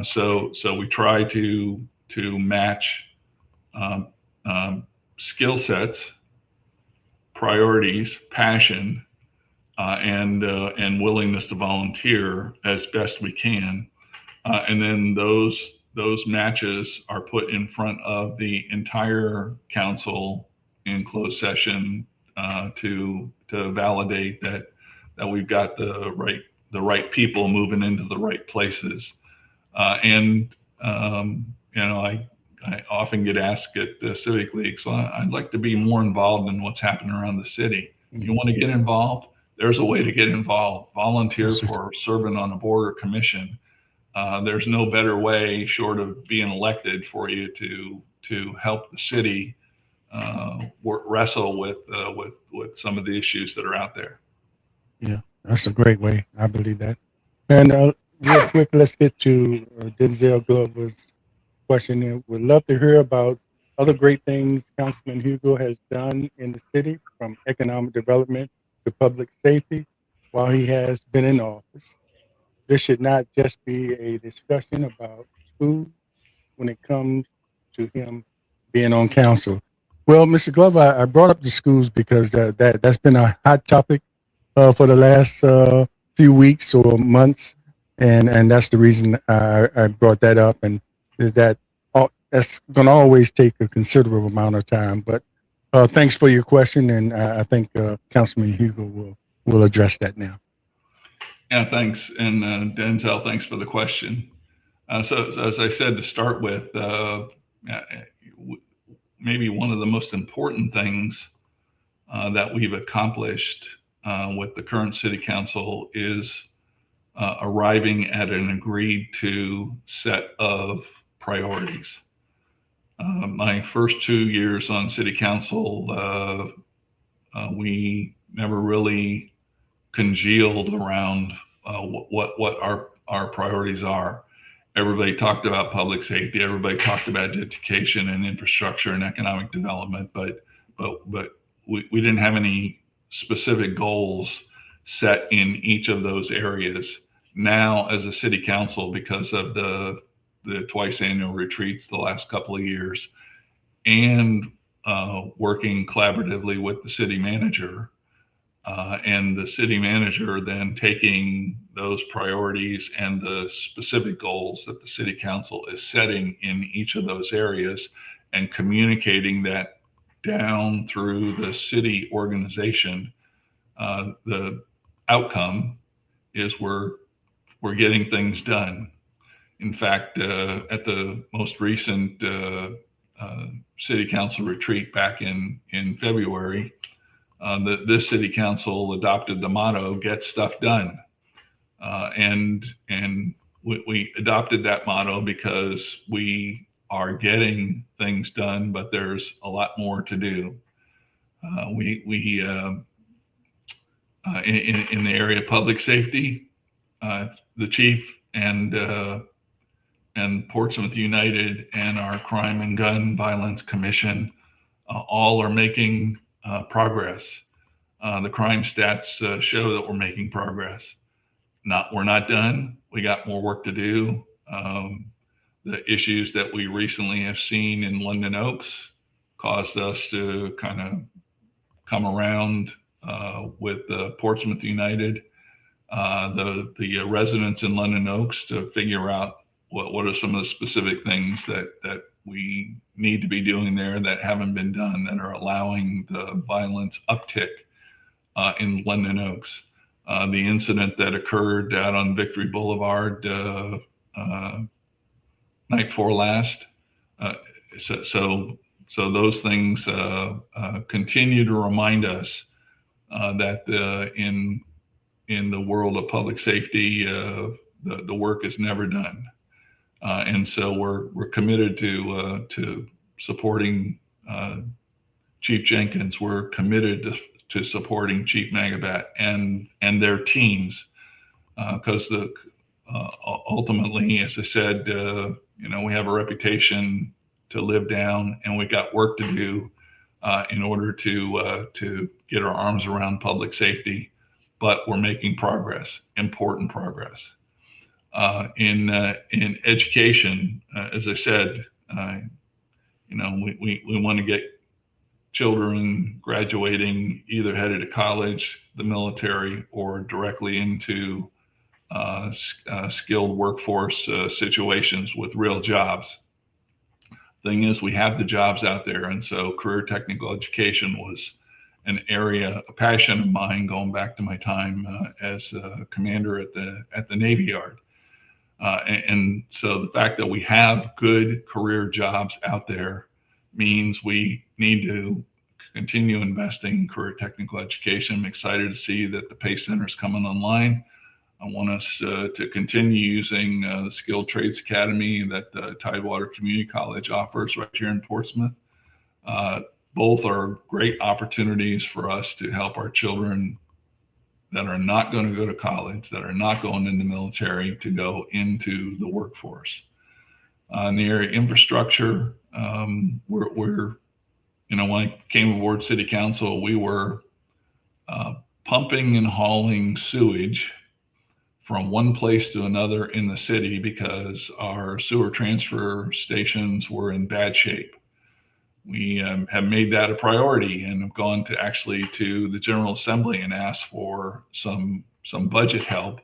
So we try to match um, um, skill sets, priorities, passion, and willingness to volunteer as best we can. And then those matches are put in front of the entire council in closed session to validate that we've got the right people moving into the right places. And I often get asked at civic leagues, well, I'd like to be more involved in what's happening around the city. You mhm. want to get involved? There's a way to get involved. Volunteer Yes, for serving on a board or commission. There's no better way, short of being elected, for you to help the city wrestle with some of the issues that are out there. yeah, that's a great way. I believe that. And real quick, let's get to Denzel Glover's question. And we'd love to hear about other great things Councilman Hugel has done in the city, from economic development to public safety, while he has been in office. This should not just be a discussion about schools when it comes to him being on council. Well, Mr. Glover, I brought up the schools because that's been a hot topic for the last few weeks or months, and that's the reason I brought that up, and that that's going to always take a considerable amount of time. But thanks for your question, and I think Councilman Hugo will address that now. Yeah, thanks. And Denzel, thanks for the question. So as I said to start with, maybe one of the most important things that we've accomplished with the current city council is arriving at an agreed to set of priorities. My first 2 years on city council, we never really congealed around what our priorities are. Everybody talked about public safety. Everybody talked about education and infrastructure and economic development, but we didn't have any specific goals set in each of those areas. Now, as a city council, because of the twice annual retreats the last couple of years, and working collaboratively with the city manager, and the city manager then taking those priorities and the specific goals that the city council is setting in each of those areas and communicating that down through the city organization. The outcome is we're getting things done. In fact, at the most recent city council retreat back in February, this city council adopted the motto "Get Stuff Done," and we adopted that motto because we are getting things done, but there's a lot more to do. We in the area of public safety, the chief and Portsmouth United and our Crime and Gun Violence Commission all are making progress. The crime stats show that we're making progress. We're not done. We got more work to do. The issues that we recently have seen in London Oaks caused us to kind of come around with Portsmouth United, the residents in London Oaks, to figure out what are some of the specific things that we need to be doing there that haven't been done, that are allowing the violence uptick in London Oaks. The incident that occurred out on Victory Boulevard night before last. So those things continue to remind us that in the world of public safety, the work is never done. And so we're committed to supporting Chief Jenkins. We're committed to supporting Chief Magabat and their teams, because ultimately, as I said, we have a reputation to live down, and we got work to do in order to get our arms around public safety. But we're making progress, important progress. In education, as I said, we want to get children graduating either headed to college, the military, or directly into skilled workforce situations with real jobs. Thing is, we have the jobs out there, and so career technical education was an area, a passion of mine, going back to my time as a commander at the Navy Yard. And so the fact that we have good career jobs out there means we need to continue investing in career technical education. I'm excited to see that the PACE Center is coming online. I want us to continue using the Skilled Trades Academy that the Tidewater Community College offers right here in Portsmouth. Both are great opportunities for us to help our children that are not going to go to college, that are not going in the military, to go into the workforce. In the area of infrastructure, we're when I came aboard City Council, we were pumping and hauling sewage from one place to another in the city because our sewer transfer stations were in bad shape. We have made that a priority and have gone to the General Assembly and asked for some budget help,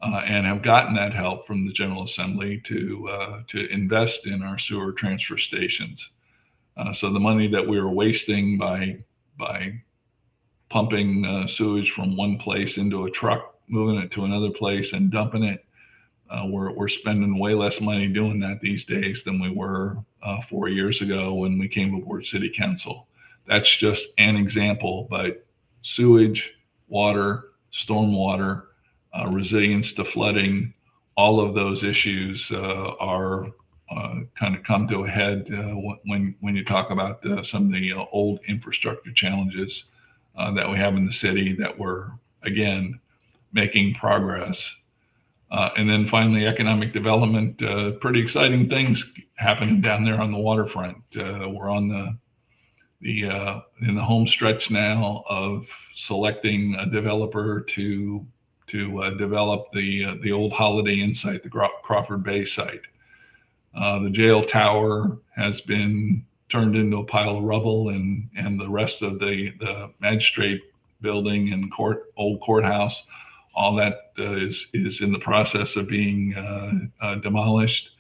and have gotten that help from the General Assembly to invest in our sewer transfer stations. So the money that we were wasting by pumping sewage from one place into a truck, moving it to another place, and dumping it, we're spending way less money doing that these days than we were 4 years ago when we came aboard City Council. That's just an example, but sewage, water, stormwater, resilience to flooding, all of those issues are kind of come to a head when you talk about some of the old infrastructure challenges that we have in the city, that we're, again, making progress. And then finally, economic development, pretty exciting things happening down there on the waterfront. We're on in the home stretch now of selecting a developer to develop the old Holiday Inn site, the Crawford Bay site. The jail tower has been turned into a pile of rubble, and the rest of the magistrate building and old courthouse, all that is in the process of being demolished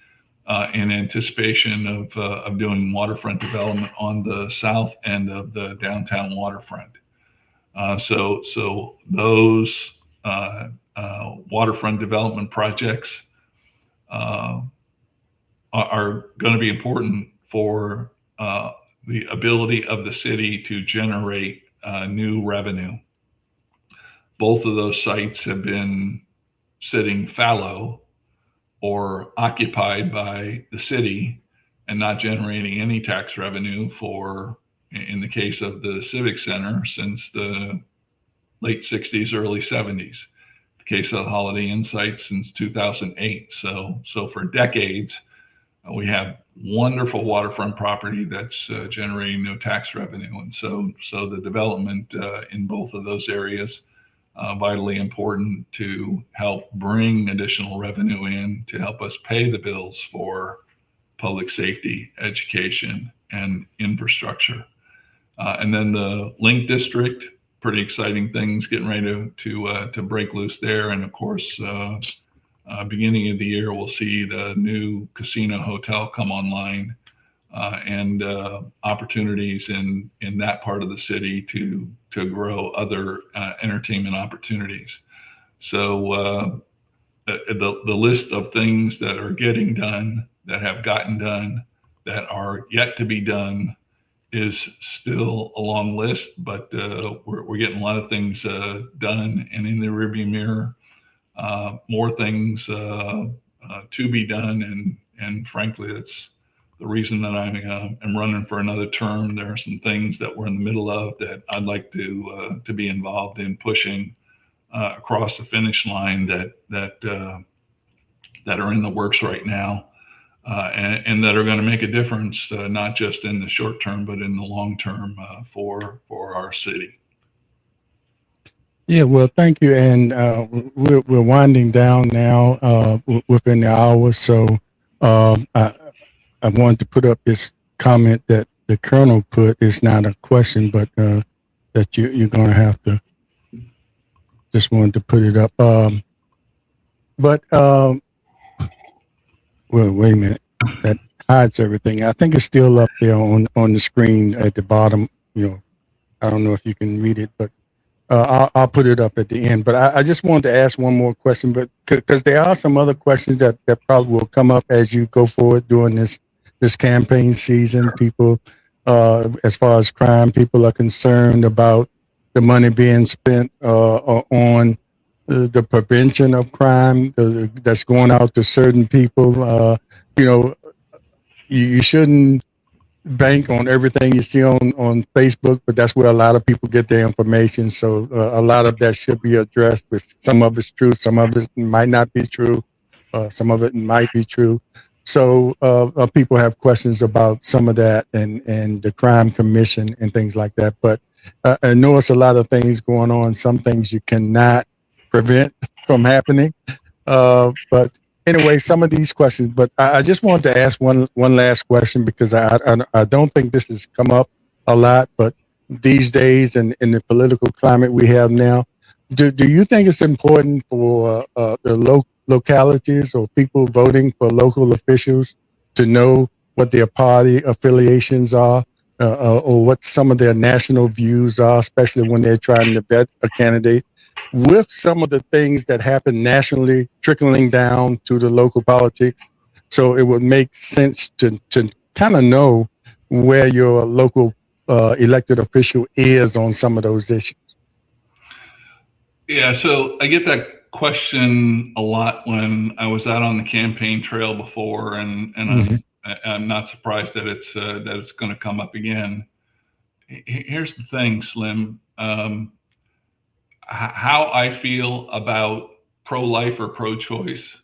in anticipation of doing waterfront development on the south end of the downtown waterfront. So those waterfront development projects are going to be important for the ability of the city to generate new revenue. Both of those sites have been sitting fallow or occupied by the city and not generating any tax revenue for, in the case of the Civic Center, since the late 60s, early 70s. The case of the Holiday Inn site since 2008. So for decades, we have wonderful waterfront property that's generating no tax revenue. And so the development in both of those areas, vitally important to help bring additional revenue in to help us pay the bills for public safety, education, and infrastructure. And then the Link District, pretty exciting things getting ready to break loose there. And of course, beginning of the year, we'll see the new casino hotel come online, and opportunities in that part of the city to grow other entertainment opportunities. So the list of things that are getting done, that have gotten done, that are yet to be done is still a long list, but we're getting a lot of things done and in the rearview mirror. More things to be done, and frankly, that's the reason that I am running for another term. There are some things that we're in the middle of that I'd like to be involved in pushing across the finish line that are in the works right now, and that are going to make a difference, not just in the short term, but in the long term for our city. Yeah, well, thank you. And we're winding down now within the hour. So I wanted to put up this comment that the colonel put. It's not a question, but that you're going to have to, just wanted to put it up. But well, wait a minute. That hides everything. I think it's still up there on the screen at the bottom. I don't know if you can read it, but I'll put it up at the end. But I just wanted to ask one more question, but because there are some other questions that probably will come up as you go forward during this campaign season. People, as far as crime, people are concerned about the money being spent on the prevention of crime that's going out to certain people. You shouldn't bank on everything you see on Facebook, but that's where a lot of people get their information. So a lot of that should be addressed. With some of it's true, some of it might not be true, some of it might be true. So people have questions about some of that and the crime commission and things like that. But I know it's a lot of things going on. Some things you cannot prevent from happening. But anyway, some of these questions, but I just wanted to ask one last question because I don't think this has come up a lot, but these days and in the political climate we have now, do you think it's important for the localities or people voting for local officials to know what their party affiliations are, or what some of their national views are, especially when they're trying to vet a candidate? With some of the things that happen nationally trickling down to the local politics. So it would make sense to kind of know where your local elected official is on some of those issues. Yeah, so I get that question a lot when I was out on the campaign trail before, and I'm not surprised that it's going to come up again. Here's the thing, Slim. How I feel about pro-life or pro-choice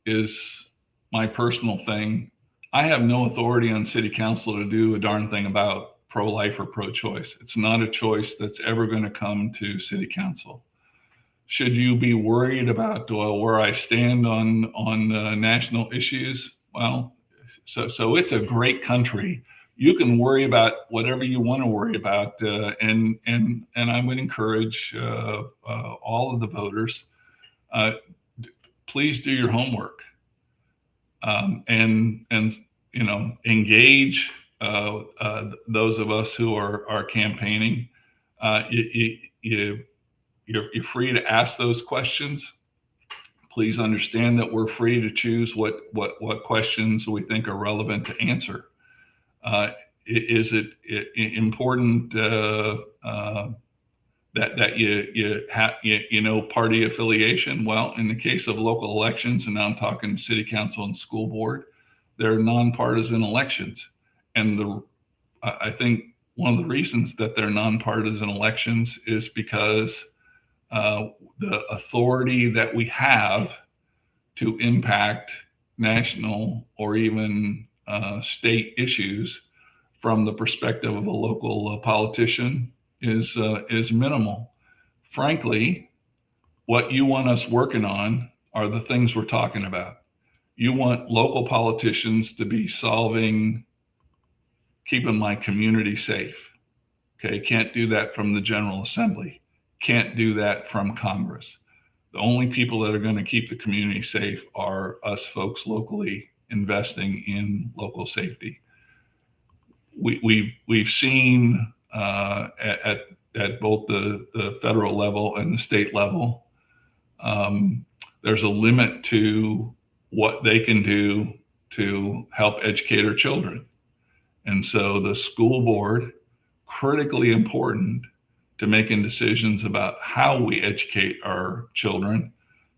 is my personal thing. I have no authority on city council to do a darn thing about pro-life or pro-choice. It's not a choice that's ever going to come to city council. Should you be worried about where I stand on national issues? Well, so it's a great country. You can worry about whatever you want to worry about, and I would encourage all of the voters, please do your homework, and engage those of us who are campaigning. You're free to ask those questions. Please understand that we're free to choose what questions we think are relevant to answer. Is it important that you know party affiliation? Well, in the case of local elections, and now I'm talking city council and school board, they're nonpartisan elections, and I think one of the reasons that they're nonpartisan elections is because the authority that we have to impact national or even state issues from the perspective of a local politician is minimal. Frankly, what you want us working on are the things we're talking about. You want local politicians to be solving keeping my community safe. Okay, can't do that from the General Assembly. Can't do that from Congress. The only people that are going to keep the community safe are us folks locally investing in local safety. We've seen at both the federal level and the state level, there's a limit to what they can do to help educate our children. And so the school board, critically important to making decisions about how we educate our children.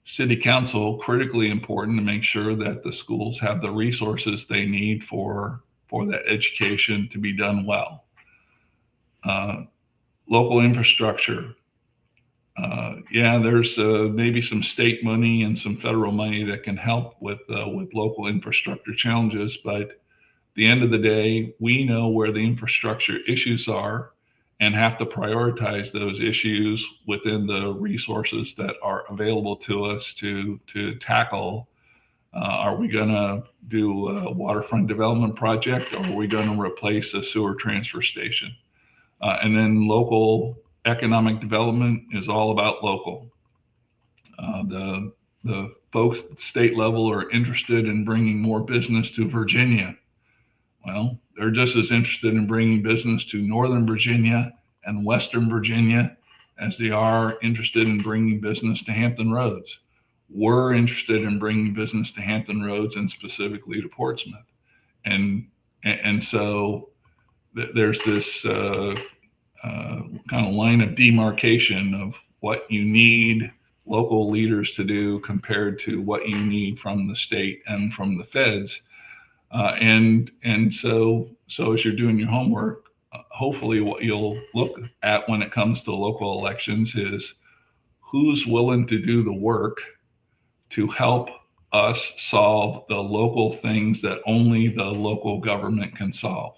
City council, critically important to make sure that the schools have the resources they need for that education to be done well. Local infrastructure. Yeah, there's maybe some state money and some federal money that can help with local infrastructure challenges, but at the end of the day, we know where the infrastructure issues are and have to prioritize those issues within the resources that are available to us to tackle. Are we going to do a waterfront development project, or are we going to replace a sewer transfer station? And then local economic development is all about local. The folks at the state level are interested in bringing more business to Virginia. Well, they're just as interested in bringing business to Northern Virginia and Western Virginia as they are interested in bringing business to Hampton Roads. We're interested in bringing business to Hampton Roads and specifically to Portsmouth. And so there's this kind of line of demarcation of what you need local leaders to do compared to what you need from the state and from the feds. And so as you're doing your homework, hopefully what you'll look at when it comes to local elections is who's willing to do the work to help us solve the local things that only the local government can solve.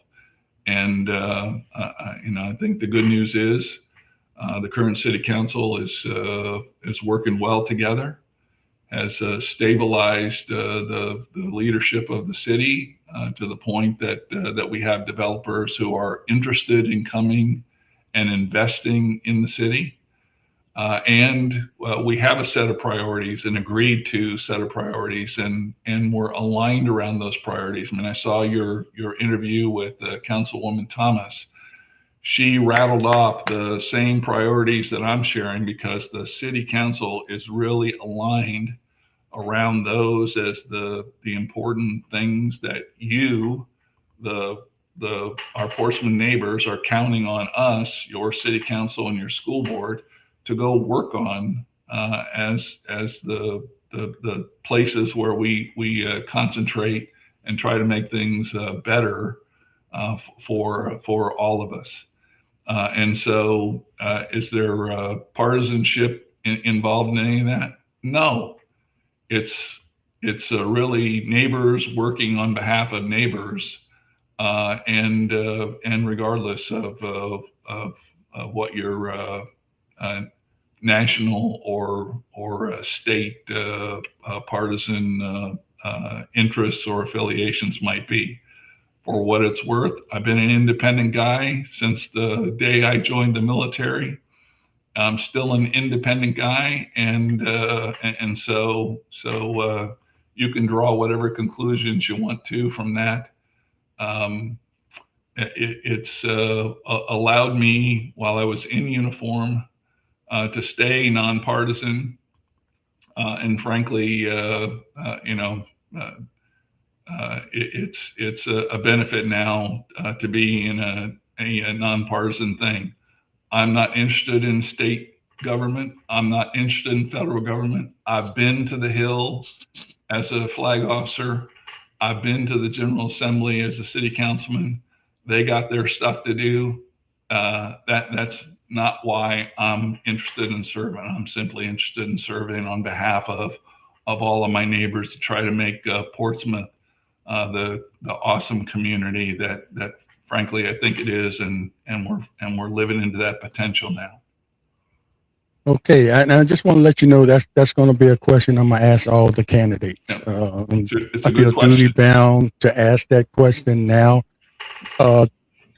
And I think the good news is the current city council is working well together, has stabilized the leadership of the city to the point that we have developers who are interested in coming and investing in the city. And we have a set of priorities, an agreed to set of priorities, and we're aligned around those priorities. I mean, I saw your interview with Councilwoman Thomas. She rattled off the same priorities that I'm sharing because the city council is really aligned around those as the important things that you, our Portsmouth neighbors, are counting on us, your city council and your school board, to go work on as the places where we concentrate and try to make things better for all of us. And so, is there partisanship involved in any of that? No. It's really neighbors working on behalf of neighbors, and regardless of what your national or state partisan interests or affiliations might be. For what it's worth, I've been an independent guy since the day I joined the military. I'm still an independent guy, and so you can draw whatever conclusions you want to from that. It's allowed me, while I was in uniform, to stay nonpartisan, and frankly, it's a benefit now to be in a nonpartisan thing. I'm not interested in state government. I'm not interested in federal government. I've been to the Hill as a flag officer. I've been to the General Assembly as a city councilman. They got their stuff to do. That's not why I'm interested in serving. I'm simply interested in serving on behalf of all of my neighbors to try to make Portsmouth the awesome community that frankly I think it is, and we're living into that potential now. Okay, and I just want to let you know that's going to be a question I'm going to ask all the candidates. It's I a feel good question. duty bound to ask that question now.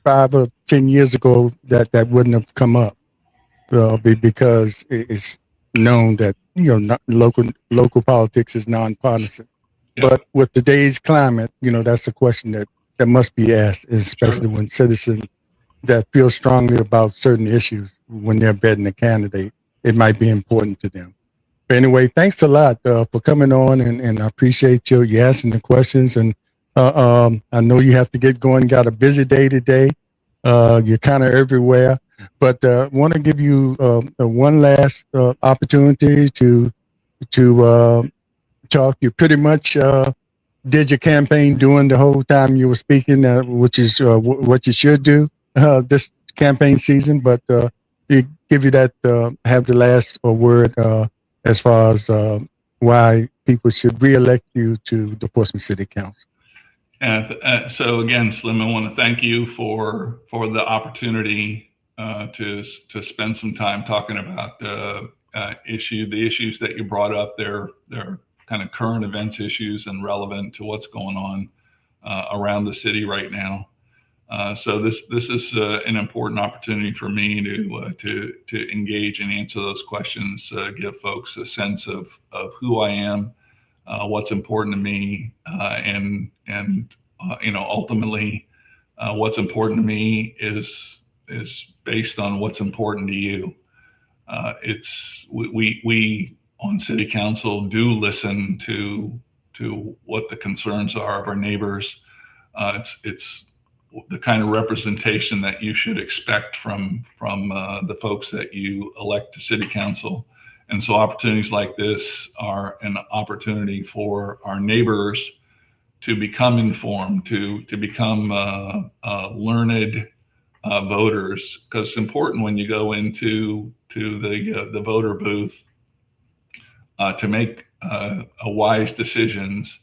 5 or 10 years ago, that wouldn't have come up because it's known that local politics is nonpartisan. Yep. But with today's climate, that's a question that must be asked, especially Sure. when citizens that feel strongly about certain issues when they're vetting a candidate, it might be important to them. But anyway, thanks a lot for coming on, and I appreciate you asking the questions. And I know you have to get going. Got a busy day today. You're kind of everywhere, but want to give you one last opportunity to talk. You pretty much did your campaign during the whole time you were speaking, which is what you should do this campaign season. But you give you that have the last word as far as why people should reelect you to the Portsmouth City Council. So again, Slim, I want to thank you for the opportunity to spend some time talking about the issues that you brought up. They're kind of current events issues and relevant to what's going on around the city right now. So this is an important opportunity for me to engage and answer those questions, give folks a sense of who I am, what's important to me, and ultimately, what's important to me is based on what's important to you. We on City Council do listen to what the concerns are of our neighbors. It's the kind of representation that you should expect from the folks that you elect to City Council. And so opportunities like this are an opportunity for our neighbors to become informed, to become learned voters, because it's important when you go into the voter booth to make wise decisions,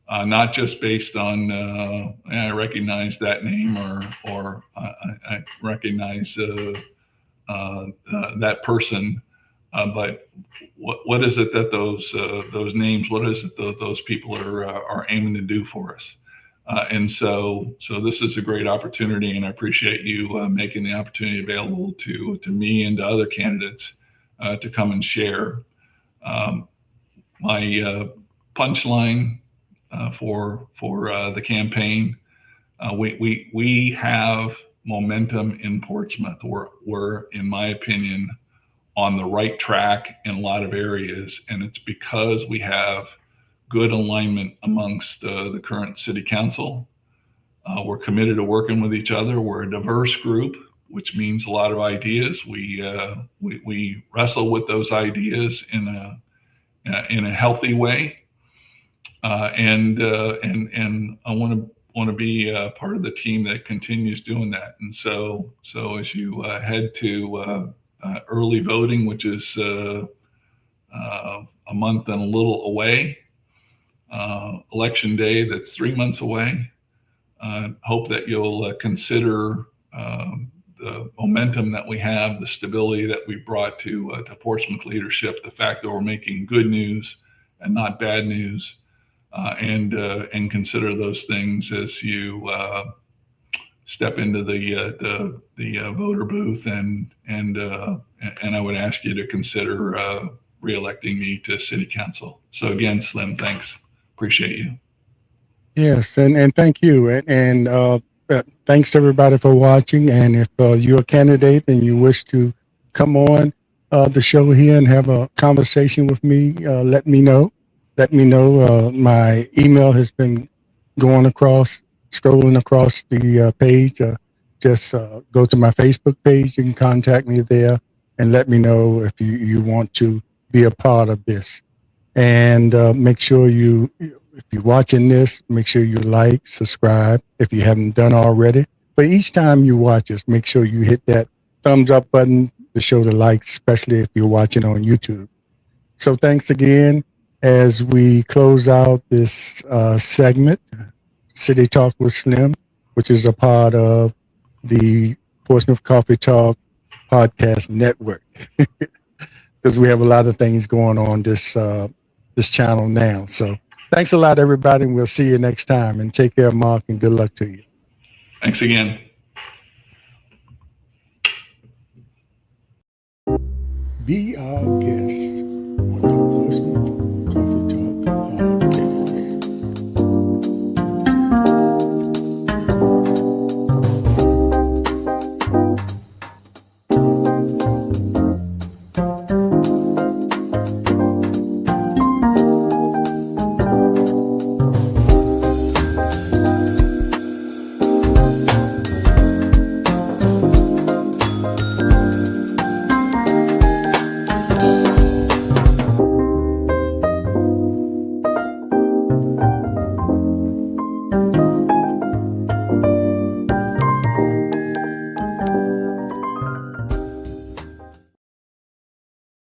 not just based on I recognize that name or I recognize that person, but what is it that those names, what is it that those people are aiming to do for us? And so this is a great opportunity, and I appreciate you making the opportunity available to me and to other candidates to come and share. My punchline for the campaign, we have momentum in Portsmouth. We're, in my opinion, on the right track in a lot of areas, and it's because we have good alignment amongst the current City Council. We're committed to working with each other. We're a diverse group, which means a lot of ideas. We wrestle with those ideas in a healthy way, and I want to be part of the team that continues doing that. And so as you head to early voting, which is a month and a little away, election day that's 3 months away, hope that you'll consider the momentum that we have, the stability that we brought to Portsmouth leadership, the fact that we're making good news and not bad news, and consider those things as you step into the voter booth, and I would ask you to consider reelecting me to City Council. So again, Slim, thanks. Appreciate you. Yes, and thank you, and thanks to everybody for watching. And if you're a candidate and you wish to come on the show here and have a conversation with me, let me know. Let me know. My email has been scrolling across the page. Just go to my Facebook page. You can contact me there and let me know if you want to be a part of this. And make sure if you're watching this, make sure you like, subscribe if you haven't done already. But each time you watch us, make sure you hit that thumbs up button to show the likes, especially if you're watching on YouTube. So thanks again as we close out this segment, City Talk with Slim, which is a part of the Portsmouth Coffee Talk podcast network. Because we have a lot of things going on this channel now. So thanks a lot, everybody, and we'll see you next time. And take care, Mark, and good luck to you. Thanks again. be our guest.